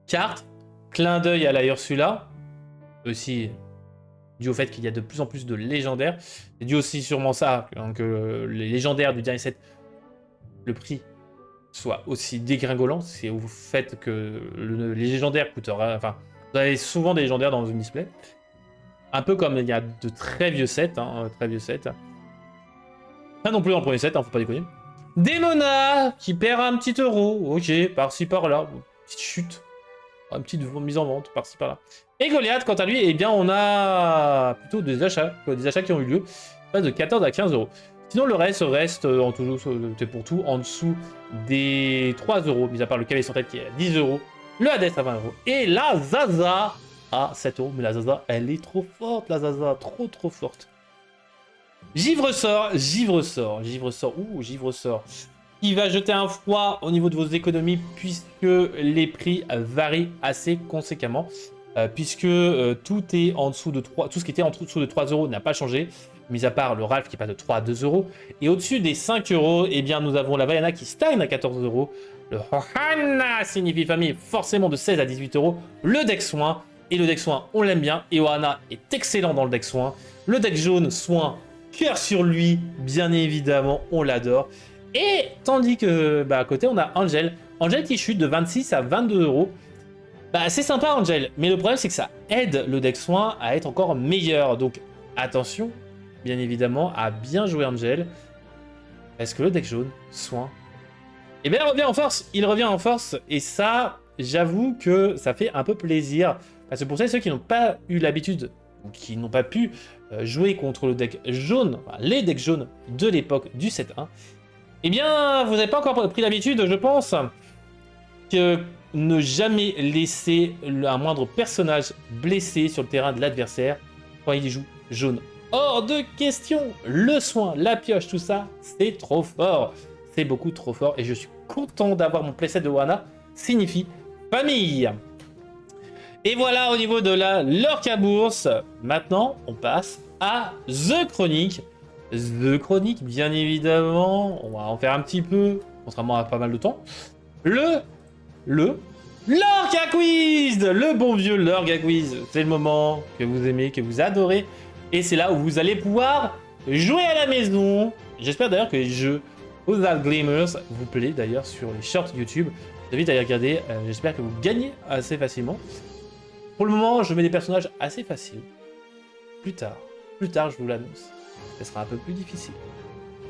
cartes. Clin d'œil à la Ursula. Aussi, dû au fait qu'il y a de plus en plus de légendaires. C'est dû aussi sûrement ça, que les légendaires du dernier set, le prix soit aussi dégringolant. C'est au fait que les légendaires coûtent... Enfin, vous avez souvent des légendaires dans une display. Un peu comme il y a de très vieux sets, Pas non plus dans le premier set, faut pas déconner. Démona, qui perd un petit euro. Ok, par-ci par-là. Petite chute. Une petite mise en vente, par-ci par-là. Et Goliath, quant à lui, eh bien, on a plutôt des achats qui ont eu lieu. Pas de 14 à 15 €. Sinon, le reste en toujours, pour tout, en dessous des 3 €, mis à part le cavalier sans tête qui est à 10 €. Le Hades à 20 €. Et la Zaza à 7 €, mais la Zaza, elle est trop forte, la Zaza, trop forte. Givre sort, qui va jeter un froid au niveau de vos économies, puisque les prix varient assez conséquemment, puisque tout est en dessous de 3, tout ce qui était en dessous de 3 € n'a pas changé, mis à part le Ralph qui passe de 3 à 2 €, et au-dessus des 5 €, eh bien, nous avons la Vaiana qui stagne à 14 €, le Ohana signifie famille, forcément de 16 à 18 €, le deck soin. Et le deck soin, on l'aime bien. Et Ohana est excellent dans le deck soin. Le deck jaune, soin, cœur sur lui, bien évidemment, on l'adore. Et tandis que, à côté, on a Angel. Angel qui chute de 26 à 22 €. C'est sympa, Angel. Mais le problème, c'est que ça aide le deck soin à être encore meilleur. Donc, attention, bien évidemment, à bien jouer Angel. Est-ce que le deck jaune, soin... Eh bien, il revient en force. Et ça, j'avoue que ça fait un peu plaisir. Parce que pour ceux qui n'ont pas eu l'habitude, ou qui n'ont pas pu jouer contre le deck jaune, enfin, les decks jaunes de l'époque du 7-1, eh bien, vous n'avez pas encore pris l'habitude, je pense, que ne jamais laisser un moindre personnage blessé sur le terrain de l'adversaire quand il joue jaune. Hors de question. Le soin, la pioche, tout ça, c'est trop fort. C'est beaucoup trop fort et je suis content d'avoir mon playset de Warna. Signifie famille. Et voilà au niveau de la Lorca Bourse. Maintenant, on passe à The Chronique. The Chronique, bien évidemment, on va en faire un petit peu, contrairement à pas mal de temps. Le Lorca Quiz. Le bon vieux Lorca Quiz. C'est le moment que vous aimez, que vous adorez. Et c'est là où vous allez pouvoir jouer à la maison. J'espère d'ailleurs que les jeux Without Glimmers vous plaît d'ailleurs sur les shorts YouTube. Je vous invite à y regarder. J'espère que vous gagnez assez facilement. Pour le moment, je mets des personnages assez faciles. Plus tard, je vous l'annonce. Ce sera un peu plus difficile.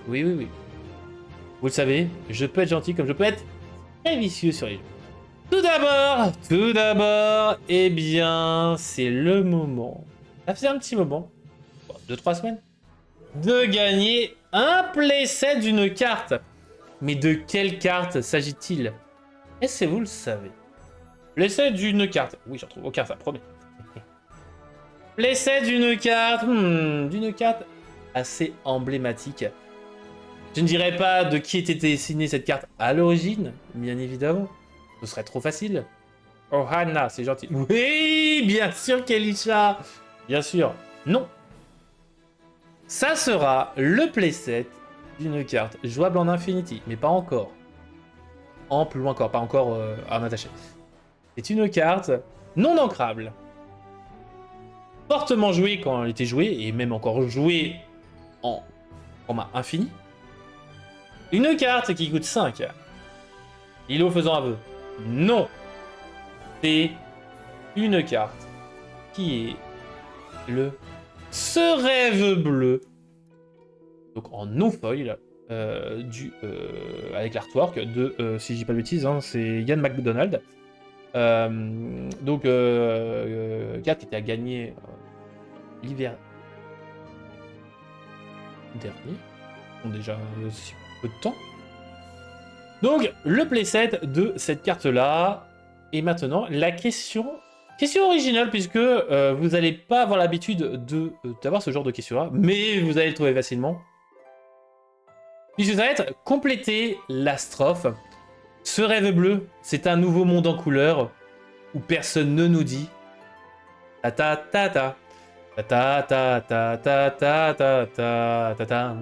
Oui. Vous le savez, je peux être gentil comme je peux être très vicieux sur les jeux. Tout d'abord, eh bien, c'est le moment. Ça faisait un petit moment, 2-3 semaines, de gagner un playset d'une carte. Mais de quelle carte s'agit-il? Est-ce que vous le savez? Playset d'une carte. Oui, j'en trouve aucun, ça promet. Playset d'une carte assez emblématique. Je ne dirais pas de qui était dessinée cette carte à l'origine, bien évidemment. Ce serait trop facile. Oh, Hannah, c'est gentil. Oui, bien sûr, Kelisha. Bien sûr. Non. Ça sera le playset d'une carte jouable en Infinity, mais pas encore. En plus loin encore, pas encore en attaché. C'est une carte non ancrable. Fortement jouée quand elle était jouée, et même encore jouée en format infini. Une carte qui coûte 5. Ilo faisant aveu. Non. C'est une carte qui est le Ce Rêve Bleu. Donc en no-foil, avec l'artwork de, si je dis pas de bêtises, hein, c'est Ian McDonald. Carte qui était à gagner l'hiver dernier. Bon, déjà si peu de temps. Donc le playset de cette carte là. Et maintenant la question originale, puisque vous n'allez pas avoir l'habitude d'avoir ce genre de question là, mais vous allez le trouver facilement. Puisque ça va être compléter la strophe. Ce rêve bleu, c'est un nouveau monde en couleur où personne ne nous dit ta ta ta ta ta ta ta ta ta ta ta ta ta.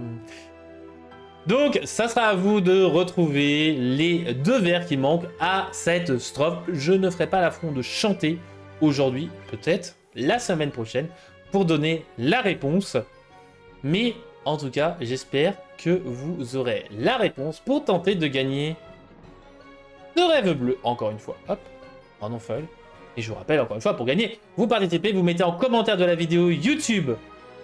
Donc, ça sera à vous de retrouver les 2 vers qui manquent à cette strophe. Je ne ferai pas l'affront de chanter aujourd'hui, peut-être la semaine prochaine, pour donner la réponse. Mais en tout cas, j'espère que vous aurez la réponse pour tenter de gagner le rêve bleu. Encore une fois, hop, en non-foil. Et je vous rappelle encore une fois, pour gagner, vous participez, vous mettez en commentaire de la vidéo YouTube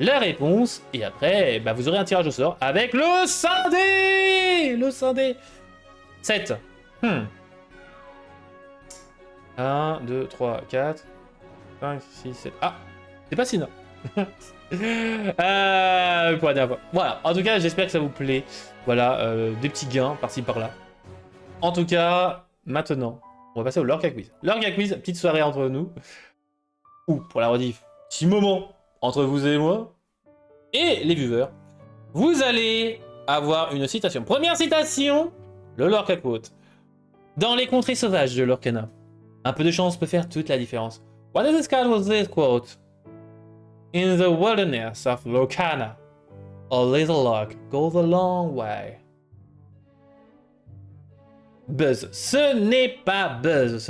la réponse, et après, bah, vous aurez un tirage au sort avec le scindé. Le scindé 7. 1, 2, 3, 4, 5, 6, 7. Ah, c'est pas Sina. Pour la dernière fois. Voilà, en tout cas, j'espère que ça vous plaît. Voilà, des petits gains par-ci par-là. En tout cas, maintenant, on va passer au Lorca Quiz. Lorca Quiz, petite soirée entre nous. Ou, pour la rediff, petit moment entre vous et moi, et les viewers, vous allez avoir une citation. Première citation, le Lorca Quote. Dans les contrées sauvages de Lorcana, un peu de chance peut faire toute la différence. What is this card with this quote? In the wilderness of Lorcana, a little luck goes a long way. Buzz. Ce n'est pas Buzz.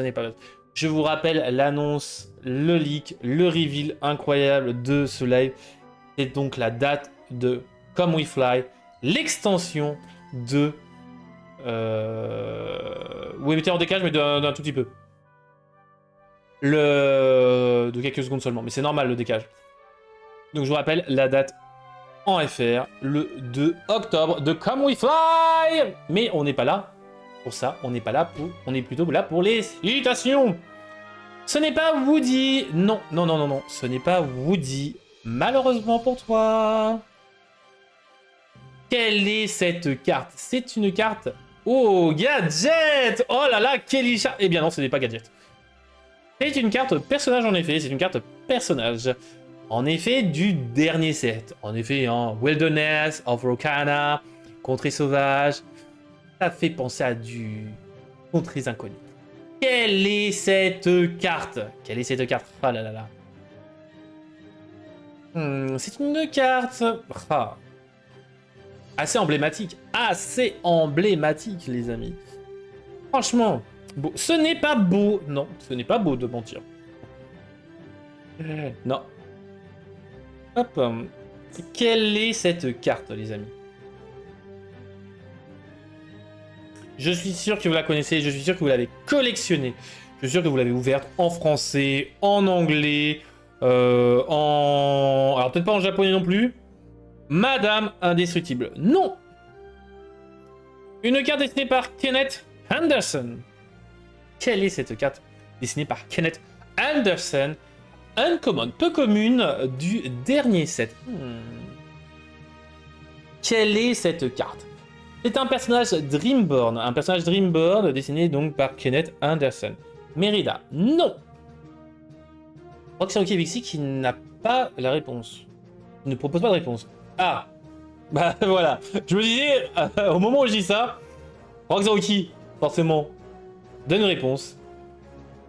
Je vous rappelle l'annonce, le leak, le reveal incroyable de ce live. C'est donc la date de Come We Fly, l'extension de... Oui, mettez en décalage, mais d'un tout petit peu. De quelques secondes seulement, mais c'est normal le décalage. Donc je vous rappelle la date en FR, le 2 octobre de Come We Fly. Mais on n'est pas là pour ça, on est plutôt là pour les citations. Ce n'est pas Woody. Non, ce n'est pas Woody. Malheureusement pour toi. Quelle est cette carte? C'est une carte Oh, Gadget! Oh là là, Kelly Sharp! Eh bien non, ce n'est pas Gadget. C'est une carte personnage en effet, c'est une carte personnage. En effet, du dernier set. En effet, hein, Wilderness, of Rokana, Contrée sauvage. Ça fait penser à du Contrées inconnues. Quelle est cette carte? Quelle est cette carte? Ah là là là. C'est une carte assez emblématique. Assez emblématique, les amis. Franchement, beau. Ce n'est pas beau. Non, ce n'est pas beau de mentir. Non. Hop. Quelle est cette carte, les amis? Je suis sûr que vous la connaissez, je suis sûr que vous l'avez collectionnée. Je suis sûr que vous l'avez ouverte en français, en anglais, en... Alors peut-être pas en japonais non plus. Madame Indestructible. Non. Une carte dessinée par Kenneth Anderson. Quelle est cette carte dessinée par Kenneth Anderson? Uncommon, peu commune du dernier set. Quelle est cette carte? C'est un personnage Dreamborn dessiné donc par Kenneth Anderson. Mérida, non. Roxy Vixie qui n'a pas la réponse. Il ne propose pas de réponse. Ah, bah voilà. Je me disais, au moment où je dis ça, Roxy, forcément, donne une réponse.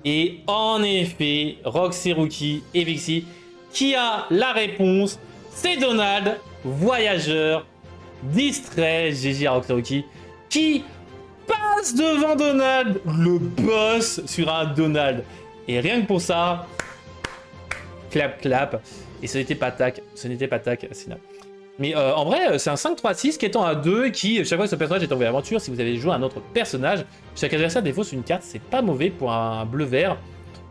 Et en effet, Roxy et Vixie, qui a la réponse, c'est Donald, voyageur, distrait, GG à Roxy, qui passe devant Donald, le boss sur un Donald. Et rien que pour ça, clap clap. Et ce n'était pas tac, Sina. Mais en vrai, c'est un 5-3-6 qui étant à 2, qui, chaque fois que ce personnage est envoyé à l'aventure, si vous avez joué un autre personnage, chaque adversaire défausse une carte, c'est pas mauvais pour un bleu-vert.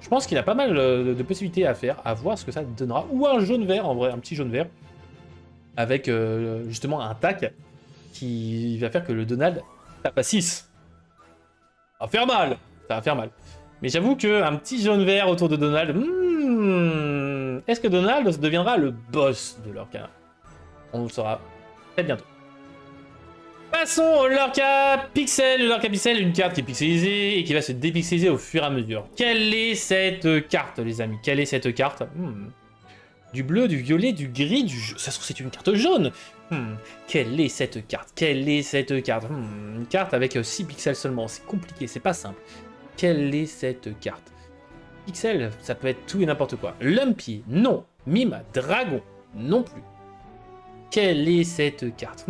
Je pense qu'il a pas mal de possibilités à faire, à voir ce que ça donnera. Ou un jaune-vert, en vrai, un petit jaune-vert. Avec justement un tac qui va faire que le Donald tape à 6. Ça va faire mal, ça va faire mal. Mais j'avoue qu'un petit jaune-vert autour de Donald, est-ce que Donald deviendra le boss de Lorca? On le saura très bientôt. Passons au Lorca Pixel. Le Lorca Pixel, une carte qui est pixelisée et qui va se dépixeliser au fur et à mesure. Quelle est cette carte, les amis? Quelle est cette carte? Du bleu, du violet, du gris, du jaune. Ça se trouve, c'est une carte jaune. Quelle est cette carte? Quelle est cette carte? Une carte avec 6 pixels seulement. C'est compliqué, c'est pas simple. Quelle est cette carte? Pixel, ça peut être tout et n'importe quoi. Lumpy, non. Mime, dragon, non plus. Quelle est cette carte?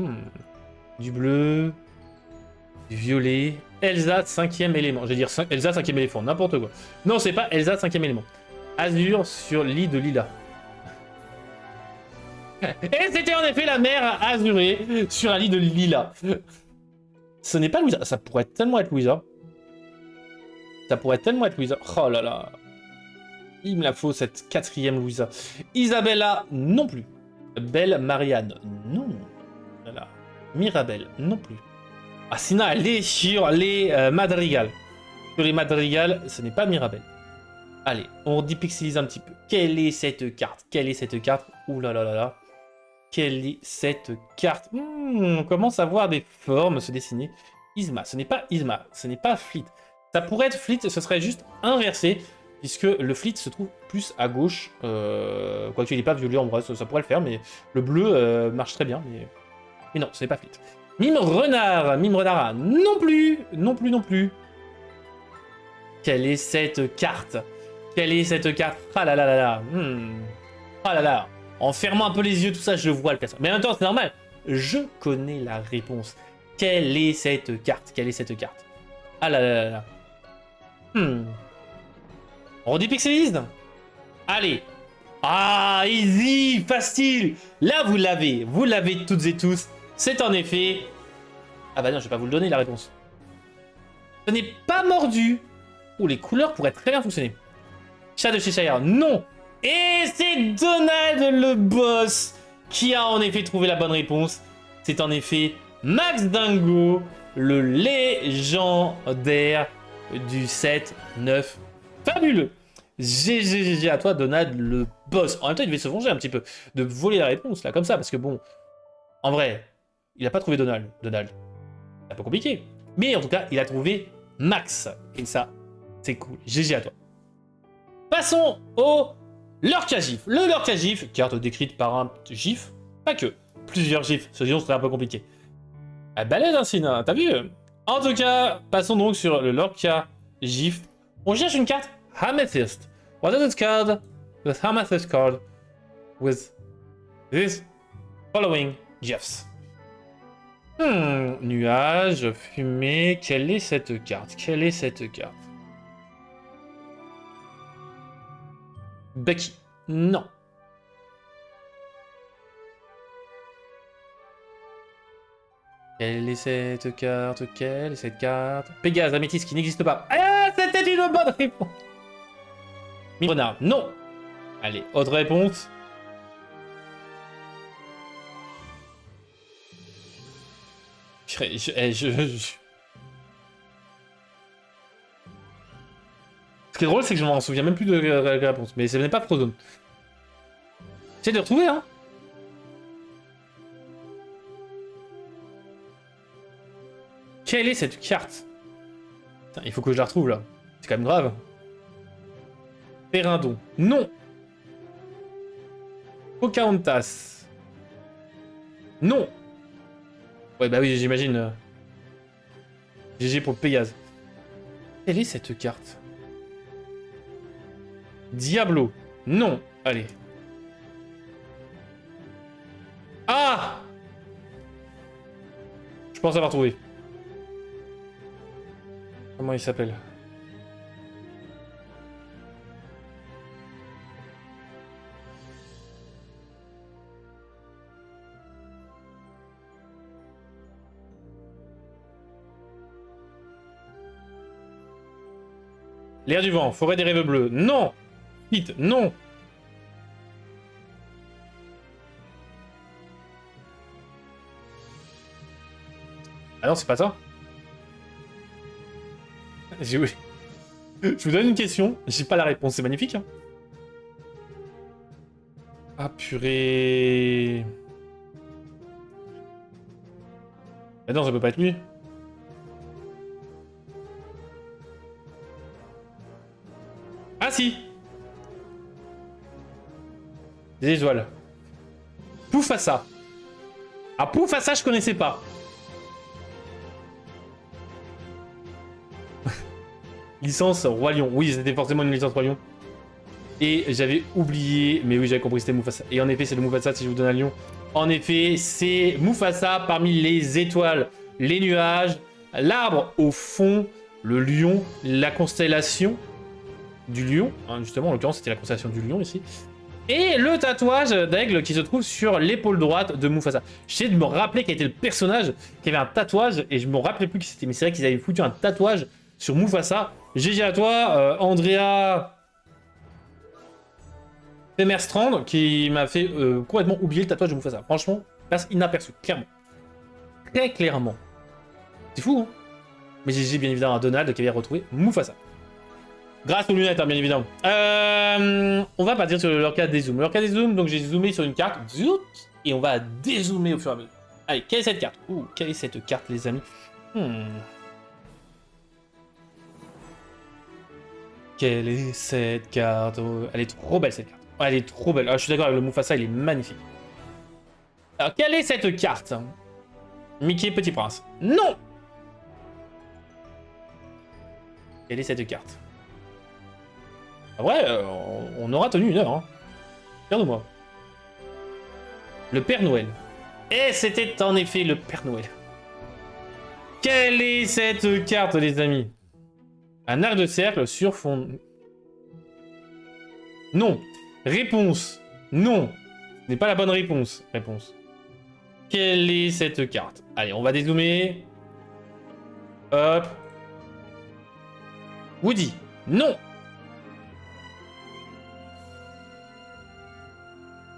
Du bleu, du violet. Elsa, 5e élément. Je vais dire Elsa, 5e éléphant, n'importe quoi. Non, c'est pas Elsa, 5e élément. Azur sur lit de Lila. Et c'était en effet la mer azurée sur un lit de Lila. Ce n'est pas Louisa. Ça pourrait tellement être Louisa. Ça pourrait tellement être Louisa. Oh là là. Il me la faut, cette 4e Louisa. Isabella, non plus. Belle Marianne, non. Voilà. Mirabelle, non plus. Ah, sinon, elle est sur les madrigals. Sur les madrigals, ce n'est pas Mirabelle. Allez, on dépixelise un petit peu. Quelle est cette carte? Quelle est cette carte? Ouh là là là là. Quelle est cette carte? On commence à voir des formes se dessiner. Isma, ce n'est pas Isma, ce n'est pas Fleet. Ça pourrait être Fleet, ce serait juste inversé, puisque le Fleet se trouve plus à gauche. Quoique il n'est pas violet en vrai, ça pourrait le faire, mais le bleu marche très bien. Mais non, ce n'est pas Fleet. Mime Renard, non plus, non plus, non plus. Quelle est cette carte? Quelle est cette carte? Ah là là là là. Ah là là. En fermant un peu les yeux, tout ça, je vois le personnage. Mais en même temps, c'est normal. Je connais la réponse. Quelle est cette carte? Quelle est cette carte? Ah là là là là. On redépixelise? Allez. Ah, easy, facile. Là, vous l'avez toutes et tous. C'est en effet... Ah bah non, je vais pas vous le donner, la réponse. Ce n'est pas mordu. Oh, les couleurs pourraient très bien fonctionner. Chat de Cheshire, non. Et c'est Donald le boss qui a en effet trouvé la bonne réponse. C'est en effet Max Dingo, le légendaire du 7-9. Fabuleux. GG à toi, Donald le boss. En même temps, il devait se venger un petit peu de voler la réponse, là, comme ça, parce que bon, en vrai, il a pas trouvé Donald. C'est un peu compliqué. Mais en tout cas, il a trouvé max. Et ça, c'est cool. GG à toi. Passons au Lorca GIF. Le Lorca GIF, carte décrite par un GIF, pas que. Plusieurs GIFs, sinon ce serait un peu compliqué. Ah, balèze, hein, Sina, t'as vu? En tout cas, passons donc sur le Lorca GIF. On cherche une carte Amethyst. What is this card? The Amethyst card with this following GIFs. Nuage, fumée. Quelle est cette carte? Quelle est cette carte? Bucky. Non. Quelle est cette carte? Quelle est cette carte? Pégase, Améthyste qui n'existe pas. Ah, c'était une bonne réponse. Renard, non. Allez, autre réponse. Ce qui est drôle, c'est que je m'en souviens même plus de la réponse. Mais ce n'est pas Frozone. J'essaie de retrouver, hein. Quelle est cette carte? Putain, il faut que je la retrouve, là. C'est quand même grave. Perindon. Non. Pocahontas. Non. Ouais, bah oui, j'imagine. GG pour le Pégase. Quelle est cette carte? Diablo. Non. Allez. Ah! Je pense avoir trouvé. Comment il s'appelle? L'air du vent, forêt des rêves bleus. Non! Vite, non! Ah non, c'est pas ça. Je vous donne une question, j'ai pas la réponse, c'est magnifique. Hein. Ah purée. Ah non, ça peut pas être lui. Ah si. Des étoiles. Poufassa. Ah Poufassa, je connaissais pas. Licence Roi Lion. Oui, c'était forcément une licence Roi Lion. Et j'avais oublié, mais oui, j'avais compris que c'était Mufasa. Et en effet, c'est le Mufasa si je vous donne un lion. En effet, c'est Mufasa parmi les étoiles, les nuages, l'arbre au fond, le lion, la constellation du lion. Hein, justement, en l'occurrence, c'était la constellation du lion ici. Et le tatouage d'aigle qui se trouve sur l'épaule droite de Mufasa. J'essaie de me rappeler quel était le personnage qui avait un tatouage, et je me rappelais plus qui c'était. Mais c'est vrai qu'ils avaient foutu un tatouage sur Mufasa. GG à toi, Andrea Femerstrand, qui m'a fait complètement oublier le tatouage de Mufasa. Franchement, passe inaperçu, clairement. Très clairement. C'est fou, hein. Mais GG bien évidemment à Donald qui avait retrouvé Mufasa. Grâce aux lunettes, hein, bien évidemment. On va partir sur le Lorca dézoom. Le Lorca dézoom, donc j'ai zoomé sur une carte, et on va dézoomer au fur et à mesure. Allez, quelle est cette carte? Ouh, quelle est cette carte, les amis? Quelle est cette carte? Elle est trop belle, cette carte. Elle est trop belle. Ah, je suis d'accord avec le Mufasa, il est magnifique. Alors, quelle est cette carte? Mickey Petit Prince. Non! Quelle est cette carte? Ah ouais, on aura tenu une heure. Hein. Fier de moi. Le Père Noël. Et c'était en effet le Père Noël. Quelle est cette carte, les amis? Un arc de cercle sur fond... Non. Réponse. Non. Ce n'est pas la bonne réponse. Réponse. Quelle est cette carte? Allez, on va dézoomer. Hop. Woody. Non.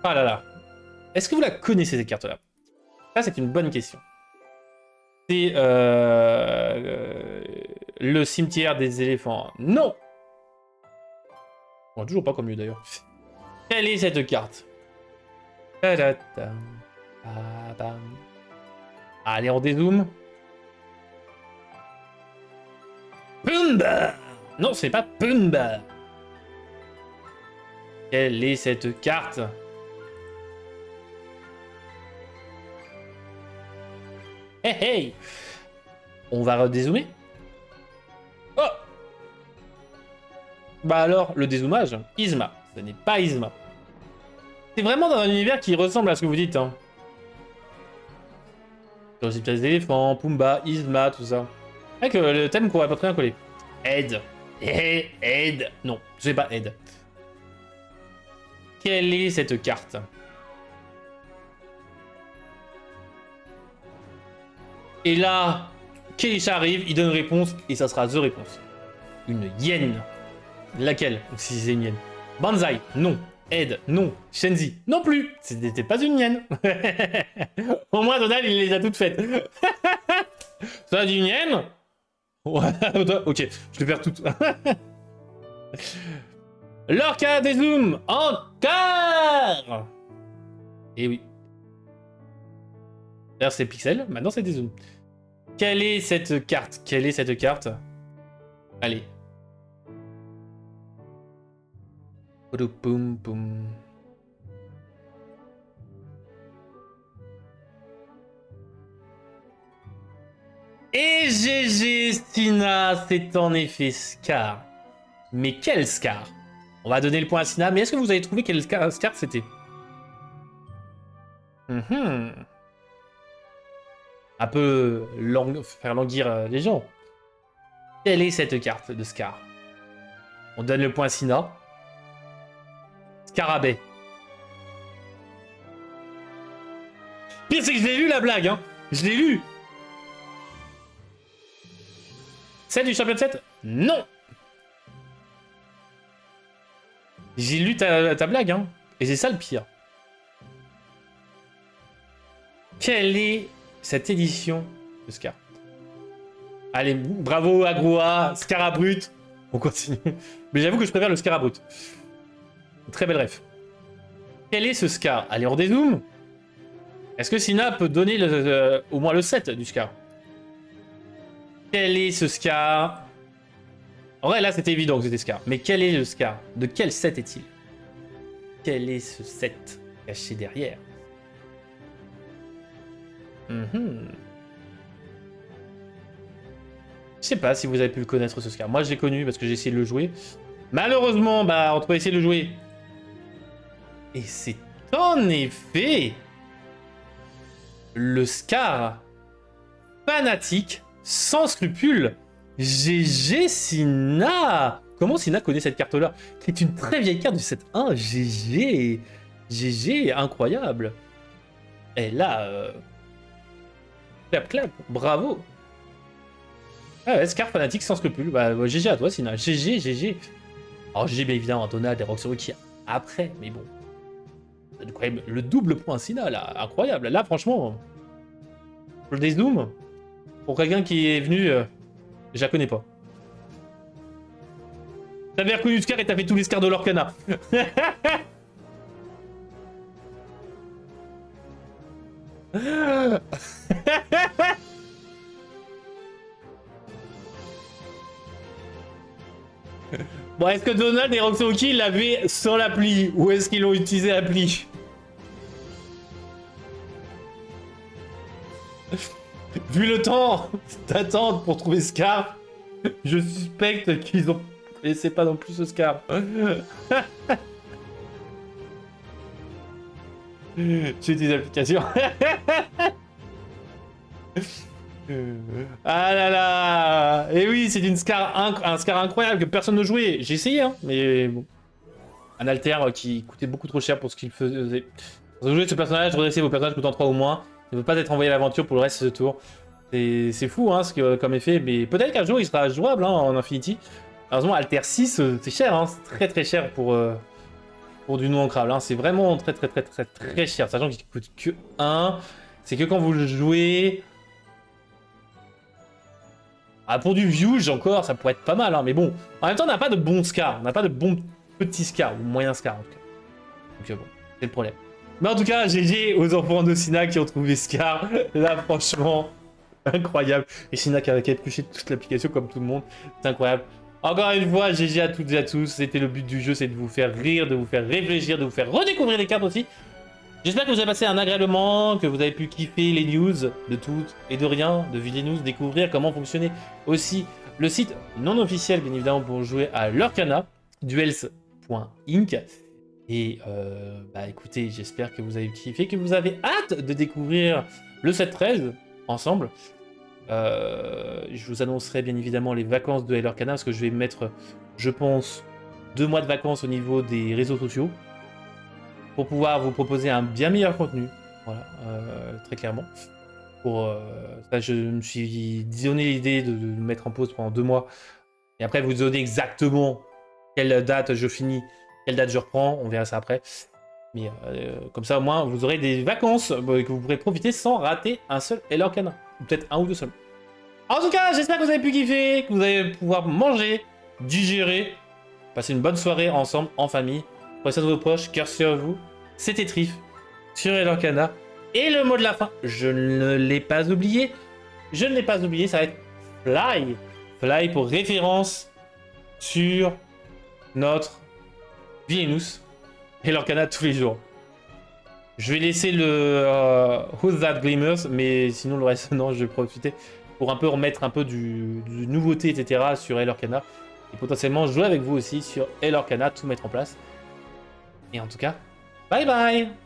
Ah là là. Est-ce que vous la connaissez, cette carte-là? Ça, c'est une bonne question. C'est le cimetière des éléphants. Non. Bon, toujours pas comme mieux, d'ailleurs. Quelle est cette carte? Allez, on dézoome. Pumba. Non, c'est pas Pumba. Quelle est cette carte? Hey, hey. On va redézoomer. Oh. Bah alors, le dézoomage, Yzma. Ce n'est pas Yzma. C'est vraiment dans un univers qui ressemble à ce que vous dites, hein. Dans les pièces d'éléphants, Pumba, Yzma, tout ça. C'est vrai que le thème pourrait pas très bien coller. Aide. Aide. Non, c'est pas aide. Quelle est cette carte? Et là, Kelisha arrive, il donne une réponse, et ça sera the réponse. Une hyène. Laquelle? Si c'est une hyène. Banzai, non. Ed, non. Shenzi, non plus. C'était pas une hyène. Au moins, Donald, il les a toutes faites. Ça dit une hyène? Ouais, ok, je vais faire toutes. Lorca des zooms, encore. Et oui. D'ailleurs, c'est pixel, maintenant c'est des zooms. Quelle est cette carte? Quelle est cette carte? Allez. Poum, poum. Et GG Sina, c'est en effet Scar. Mais quel Scar? On va donner le point à Sina, mais est-ce que vous avez trouvé quel Scar c'était? Un peu faire languir les gens. Quelle est cette carte de Scar? On donne le point à Sina. Scarabée. Pire, c'est que je l'ai lu la blague, hein. Je l'ai lu. Celle du champion de 7? Non. J'ai lu ta blague, hein. Et c'est ça le pire. Quelle est cette édition de Scar? Allez, bravo Agroa, Scarabrut. On continue. Mais j'avoue que je préfère le Scarabrut. Très belle ref. Quel est ce Scar? Allez, on dézoome. Est-ce que Sina peut donner au moins le 7 du Scar? Quel est ce Scar? En vrai, là, c'était évident que c'était Scar. Mais quel est le Scar? De quel set est-il? Quel est ce set caché derrière? Je sais pas si vous avez pu le connaître, ce Scar. Moi, je l'ai connu parce que j'ai essayé de le jouer. Malheureusement, bah, on peut essayer de le jouer. Et c'est en effet le Scar fanatique, sans scrupules. GG Sina. Comment Sina connaît cette carte-là? Qui est une très vieille carte du set 1. GG. GG, incroyable. Et là... Clap, clap. Bravo. Ah ouais, Scar fanatique sans scrupules. Bah, GG à toi, Sina. GG, GG. Alors, GG, bien évidemment, Donald et Roxoro qui après, mais bon. Quand même, le double point Sina, là. Incroyable. Là, franchement, je le dézoome. Pour quelqu'un qui est venu, je la connais pas. T'avais reconnu Scar et t'as fait tous les Scars de l'Orcana. Bon, est-ce que Donald et Roxoki l'avaient sans l'appli ou est-ce qu'ils ont utilisé l'appli? Vu le temps d'attente pour trouver Scar, je suspecte qu'ils ont connaissaient pas non plus ce Scar. J'utilise l'application. Ah là là. Et oui, c'est un Scar incroyable que personne ne jouait. J'ai essayé, hein, mais bon. Un alter qui coûtait beaucoup trop cher pour ce qu'il faisait. Pour jouer ce personnage, redresser vos personnages coûtant 3 ou moins. Ne peut pas être envoyé à l'aventure pour le reste de ce tour. C'est fou, hein, comme effet, mais peut-être qu'un jour il sera jouable, hein, en Infinity. Heureusement, Alter 6, c'est cher, hein, c'est très cher pour du non ancrable, hein. C'est vraiment très cher, sachant qu'il coûte que 1. C'est que quand vous le jouez... Ah, pour du Vuge encore, ça pourrait être pas mal, hein, mais bon. En même temps, on n'a pas de bons Scars, on n'a pas de bons petits Scars, ou moyens Scars en tout cas. Donc bon, c'est le problème. Mais en tout cas, GG aux enfants de Sina qui ont trouvé Scar. Là, franchement, Incroyable. Et Sina qui a épluché toute l'application comme tout le monde. C'est incroyable. Encore une fois, GG à toutes et à tous. C'était le but du jeu, c'est de vous faire rire, de vous faire réfléchir, de vous faire redécouvrir les cartes aussi. J'espère que vous avez passé un agréable moment, que vous avez pu kiffer les news de toutes et de rien, de vider news, découvrir comment fonctionnait aussi le site non officiel, bien évidemment, pour jouer à Lorcana, duels.inc. Et bah écoutez, j'espère que vous avez kiffé, que vous avez hâte de découvrir le 7-13 ensemble. Je vous annoncerai bien évidemment les vacances de Lorcana, parce que je vais mettre, je pense, 2 mois de vacances au niveau des réseaux sociaux pour pouvoir vous proposer un bien meilleur contenu. Voilà, très clairement. Pour ça, je me suis donné l'idée de le mettre en pause pendant 2 mois. Et après, vous donner exactement quelle date je finis, quelle date je reprends. On verra ça après. Mais comme ça, au moins, vous aurez des vacances que vous pourrez profiter sans rater un seul Lorcana. Ou peut-être un ou deux seuls. En tout cas, j'espère que vous avez pu kiffer, que vous allez pouvoir manger, digérer, passer une bonne soirée ensemble, en famille. Prenez soin de vos proches, cœur sur vous. C'était Trif sur Lorcana. Et le mot de la fin, je ne l'ai pas oublié. Je ne l'ai pas oublié, ça va être Fly. Fly pour référence sur notre Viennus et Lorcana tous les jours. Je vais laisser le Who's That Glimmers, mais sinon le reste, non, je vais profiter pour un peu remettre un peu du nouveauté, etc. sur Lorcana. Et potentiellement jouer avec vous aussi sur Lorcana, tout mettre en place. Et en tout cas, bye bye!